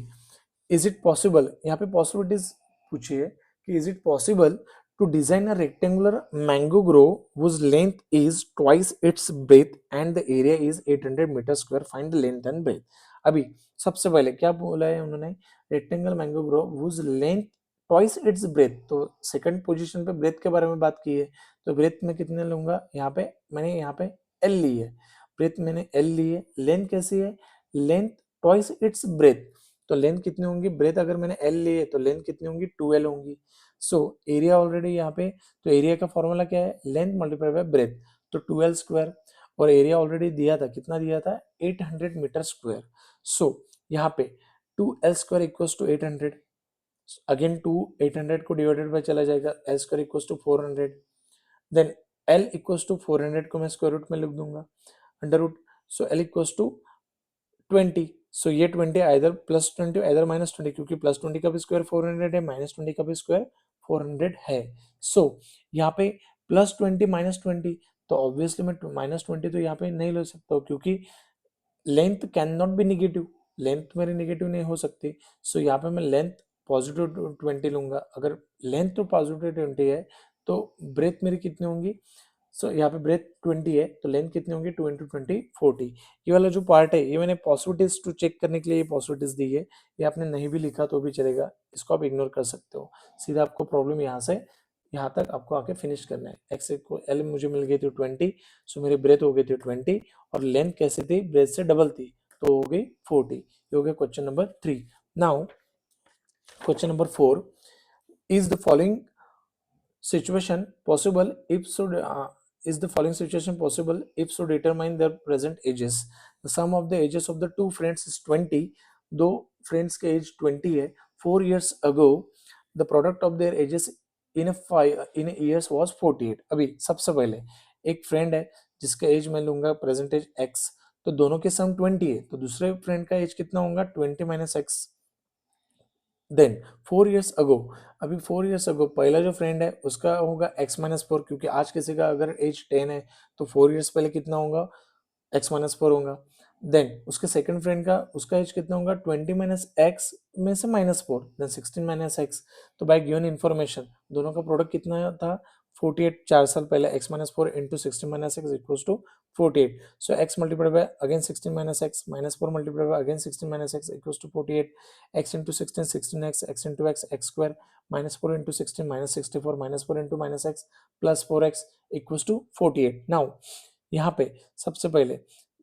is it possible, यहाँ पे पॉसिबिलिटीज पूछिए कि is it possible to design a rectangular mango grove whose length is twice its breadth and the area is 800 metre square, find the length and breadth. अभी सबसे पहले क्या बोला है उन्होंने, rectangle mango grove whose length twice its breadth, तो second position पे breadth के बारे में बात की है, तो ब्रेथ में कितने लूंगा, यहाँ पे मैंने यहाँ पे एल ली है, ब्रेथ मैंने एल ली है, लेंथ कैसी है, लेंथ ट्वाइस इट्स ब्रेथ, तो लेंथ कितनी होंगी, ब्रेथ अगर मैंने एल ली है तो लेंथ कितनी होंगी 2l होंगी। सो एरिया ऑलरेडी यहाँ पे, तो एरिया का फॉर्मूला क्या है, लेंथ मल्टीप्लाई बाय ब्रेथ, तो 2l स्क्वायर, और एरिया ऑलरेडी दिया था, कितना दिया था 800 मीटर स्क्वायर। सो यहाँ पे 2l square equals to 800, again 2 800 को डिवाइडेड बाय चला जाएगा, l square equals to 400, then l equals to 400 को मैं स्क्वायर रूट में लिख दूंगा, under root, so l equals to 20, so ये 20 आइदर +20 आइदर -20, क्योंकि +20 का भी स्क्वायर 400 है, -20 का भी स्क्वायर 400 है। सो यहाँ पे +20 -20, तो ऑब्वियसली मैं -20 तो यहाँ पे नहीं ले सकता हूँ, क्योंकि length can not be negative, length मेरी निगेटिव नहीं हो सकती। सो यहाँ पे मैं लेंथ पॉजिटिव 20 लूंगा, अगर लेंथ तो पॉजिटिव 20 है तो ब्रेथ मेरी कितनी होंगी, सो यहाँ पे ब्रेथ 20 है तो लेंथ कितनी होंगी 2 इंटू 20 40। ये वाला जो पार्ट है ये मैंने पॉसिबिलिटीज टू चेक करने के लिए ये पॉसिबिलिटीज दी है, ये आपने नहीं भी लिखा तो भी चलेगा, इसको आप इग्नोर कर सकते हो। सीधा आपको प्रॉब्लम यहाँ से यहाँ तक आपको आके फिनिश करना है। एक्स को एल मुझे मिल गई थी 20, सो मेरी ब्रेथ हो गई थी 20 और लेंथ कैसी थी, ब्रेथ से डबल थी तो हो गई 40। ये हो गया question number 3। Now question number 4, is the following situation possible if so is the following situation possible if so determine their present ages। the sum of the ages of the two friends is 20, दो friends के age 20 है, 4 years ago the product of their ages in a years was 48। अभी सबसे पहले एक friend है जिसका as मैं लूंगा प्रेजेंट एज x, तो दोनों के सम 20 है, तो दूसरे फ्रेंड का एज कितना होगा 20 minus x. Then 4 years ago, अभी 4 इयर्स अगो पहला जो फ्रेंड है उसका होगा x माइनस 4, क्योंकि आज किसी का अगर एज 10 है तो 4 इयर्स पहले कितना होगा x माइनस 4 होगा। देन उसके सेकंड फ्रेंड का उसका एज कितना होगा 20 माइनस एक्स में से -4, देन 16 माइनस एक्स। तो बाय गिवन इन्फॉर्मेशन दोनों का प्रोडक्ट कितना था 48, 4 साल पहले x minus 4 into 16 minus x equals to 48। So x multiplied by again 16 minus x minus 4 multiplied by again 16 minus x equals to 48, x into 16 16x, x into x x square, -4 into 16 -64, -4 into -x plus 4x equals to 48। now यहाँ पे सबसे पहले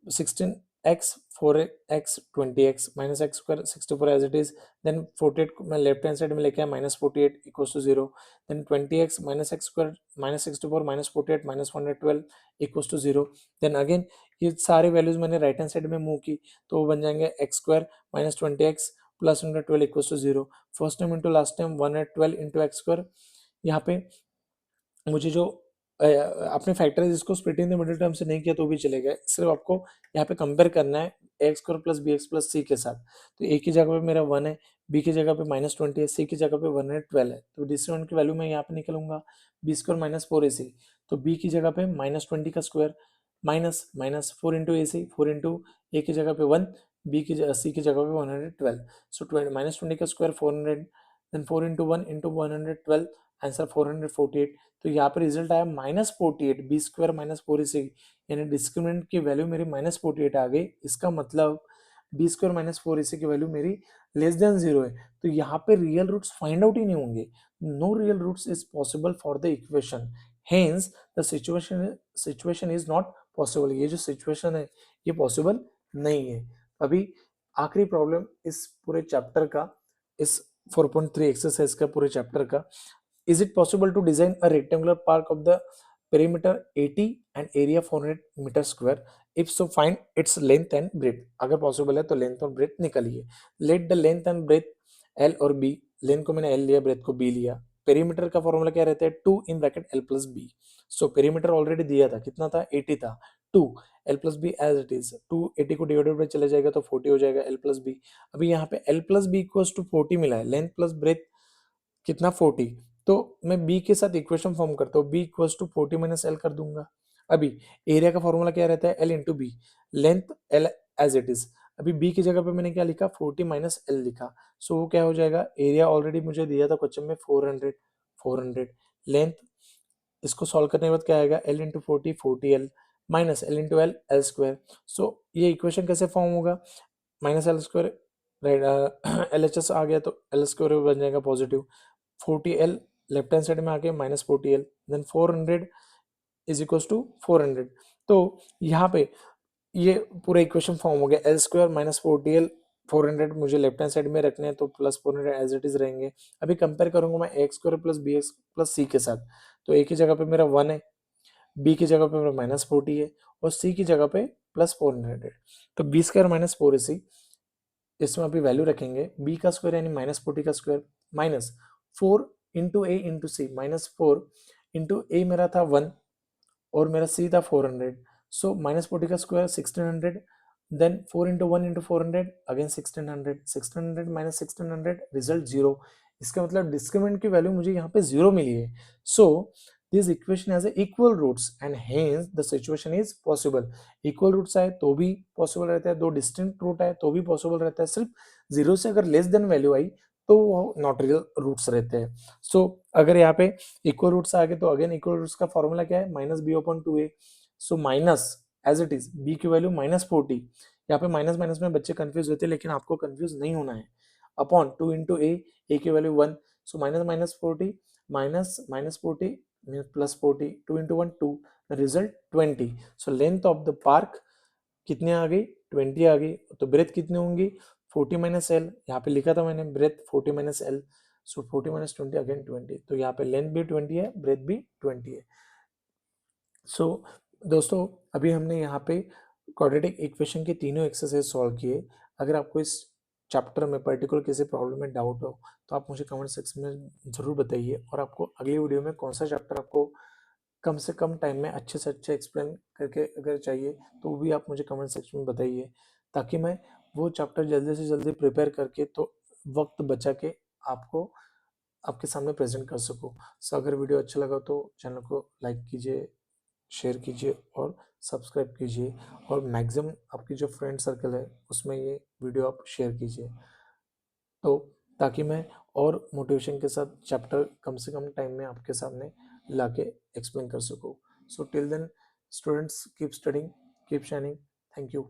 16 x 4x 20x minus x square 64 as it is, then 48 को मैं left hand side में लेके आया minus 48 equals to 0, then 20x minus x square minus 64 minus 48 minus 112 equals to 0, then again ये सारे वैल्यूज मैंने राइट हैंड साइड में move की तो वो बन जाएंगे x square minus 20x plus 112 equals to 0, first time into last time 112 into x square, यहाँ पे मुझे जो आपने फैक्टराइज इसको split in the middle term से नहीं किया तो भी चलेगा, सिर्फ आपको यहाँ पे कंपेयर करना है x square plus B x plus सी के साथ, तो ए की जगह पे मेरा 1 है, बी की जगह पे माइनस 20 है, सी की जगह पे 112 है, तो डिस्क्रिमिनेंट की वैल्यू मैं यहाँ पे निकलूंगा बी स्क्वायर माइनस 4ac, तो बी की जगह पे माइनस 20 का स्क्वायर माइनस माइनस 4 इंटू ए सी, 4 इंटू ए की जगह पे 1, बी की सी की जगह पे 112, सो माइनस 20 का square 400, then 4 into 1 into 112, answer 448, तो यहाँ पे रिजल्ट आया minus 48, B square minus 4ac, यानी डिस्क्रिमिनेंट की वैल्यू मेरी माइनस 48 आ गई, इसका मतलब बी स्क्वायर माइनस 4ac की वैल्यू मेरी लेस देन 0 है, तो यहाँ पे रियल रूट्स फाइंड आउट ही नहीं होंगे, no real roots is possible for the equation, hence the situation is not possible, ये जो सिचुएशन है ये पॉसिबल नहीं है। अभी आखिरी प्रॉब्लम इस पूरे चैप्टर का, इस 4.3 एक्सरसाइज का पूरे चैप्टर का, is it possible to design a rectangular park of the perimeter 80 and area 400 meter square, if so find its length and breadth, अगर पॉसिबल है तो लेंथ और ब्रेथ निकालिए, let the length and breadth l और b, length को मैंने L लिया breath को बी लिया, पेरीमीटर का फॉर्मूला क्या रहता है 2 in bracket l plus b, so perimeter already दिया था कितना था 80 था, 2 l plus b as it is, 2 80 को डिवाइडेड बाय चले जाएगा तो 40 हो जाएगा एल प्लस बी, अभी यहाँ पे l plus b equals to 40 मिला है, लेंथ प्लस ब्रेथ कितना 40, तो मैं b के साथ इक्वेशन फॉर्म करता हूँ, b equals to 40 minus l कर दूंगा, अभी एरिया का फॉर्मूला क्या रहता है l into b, length l as it is, अभी b की जगह पे मैंने क्या लिखा 40 माइनस एल लिखा, सो वो क्या हो जाएगा, एरिया ऑलरेडी मुझे दिया था क्वेश्चन में 400, लेंथ इसको सॉल्व करने के बाद क्या आएगा l into 40 40l minus l into l l square, so ये इक्वेशन कैसे फॉर्म होगा, minus l square right L H S आ गया तो एल स्क्वायर बन जाएगा positive, 40l left hand side में आके minus 40l, then 400 is equal to 400, तो यहाँ पे ये पूरा इक्वेशन फॉर्म हो गया, एल स्क्वायर माइनस 40l 400 मुझे लेफ्ट हैंड साइड में रखने हैं तो प्लस 400 एज इट इज रहेंगे, अभी कंपेयर करूंगा मैं x square plus B x plus सी के साथ, तो ए की जगह पे मेरा 1 है, बी की जगह पे मेरा माइनस 40 है और सी की जगह पे प्लस 400 है, तो बी स्क्वायर माइनस 4ac, इसमें अभी वैल्यू रखेंगे बी का स्क्वायर यानी माइनस 40 का स्क्वायर माइनस 4 इंटू ए इंटू सी, माइनस 4 इंटू ए मेरा था 1 और मेरा सी था 400, सो माइनस 40 का square 1600, then 4 into 1 into 400 again 1600 minus 1600 result 0, इसका मतलब डिस्क्रिमिनेंट की वैल्यू मुझे यहाँ पे 0 मिली है, so this equation has equal roots and hence the situation is possible, equal roots आए तो भी पॉसिबल रहता है, दो डिस्टिंक्ट रूट आए तो भी पॉसिबल रहता है, सिर्फ 0 से अगर लेस देन वैल्यू आई तो वो नॉट रियल रूट्स रहते हैं, सो अगर यहाँ पे इक्वल रूट्स आ गए तो अगेन इक्वल रूट्स का फॉर्मूला क्या है minus b upon 2a, so minus as it is b की वैल्यू माइनस 40, यहाँ पे माइनस माइनस में बच्चे कंफ्यूज होते हैं लेकिन आपको कंफ्यूज नहीं होना है, अपॉन 2 इंटू ए की value 1, so minus minus 40 minus minus 40 plus 40, 2 into 1 2, result 20, so length of the park कितने आ गई 20 आ गई, तो ब्रेथ कितनी होंगी 40 माइनस एल, यहाँ पे लिखा था मैंने ब्रेथ 40 माइनस एल, सो 40 माइनस 20 अगेन 20, तो यहाँ पे लेंथ भी 20 है ब्रेथ भी 20 है, सो दोस्तों अभी हमने यहाँ पे क्वाड्रेटिक इक्वेशन के तीनों एक्सरसाइज सॉल्व किए, अगर आपको इस चैप्टर में पर्टिकुलर किसी प्रॉब्लम में डाउट हो तो आप मुझे कमेंट सेक्शन में ज़रूर बताइए, और आपको अगली वीडियो में कौन सा चैप्टर आपको कम से कम टाइम में अच्छे से अच्छे एक्सप्लेन करके अगर चाहिए तो वो भी आप मुझे कमेंट सेक्शन में बताइए, ताकि मैं वो चैप्टर जल्दी से जल्दी प्रिपेयर करके तो वक्त बचा के आपको आपके सामने प्रेजेंट कर सकूँ। सो अगर वीडियो अच्छा लगा तो चैनल को लाइक कीजिए, शेयर कीजिए और सब्सक्राइब कीजिए, और मैक्सिमम आपकी जो फ्रेंड सर्कल है उसमें ये वीडियो आप शेयर कीजिए, तो ताकि मैं और मोटिवेशन के साथ चैप्टर कम से कम टाइम में आपके सामने लाके एक्सप्लेन कर सकूँ। So till then students keep studying, keep shining, thank you.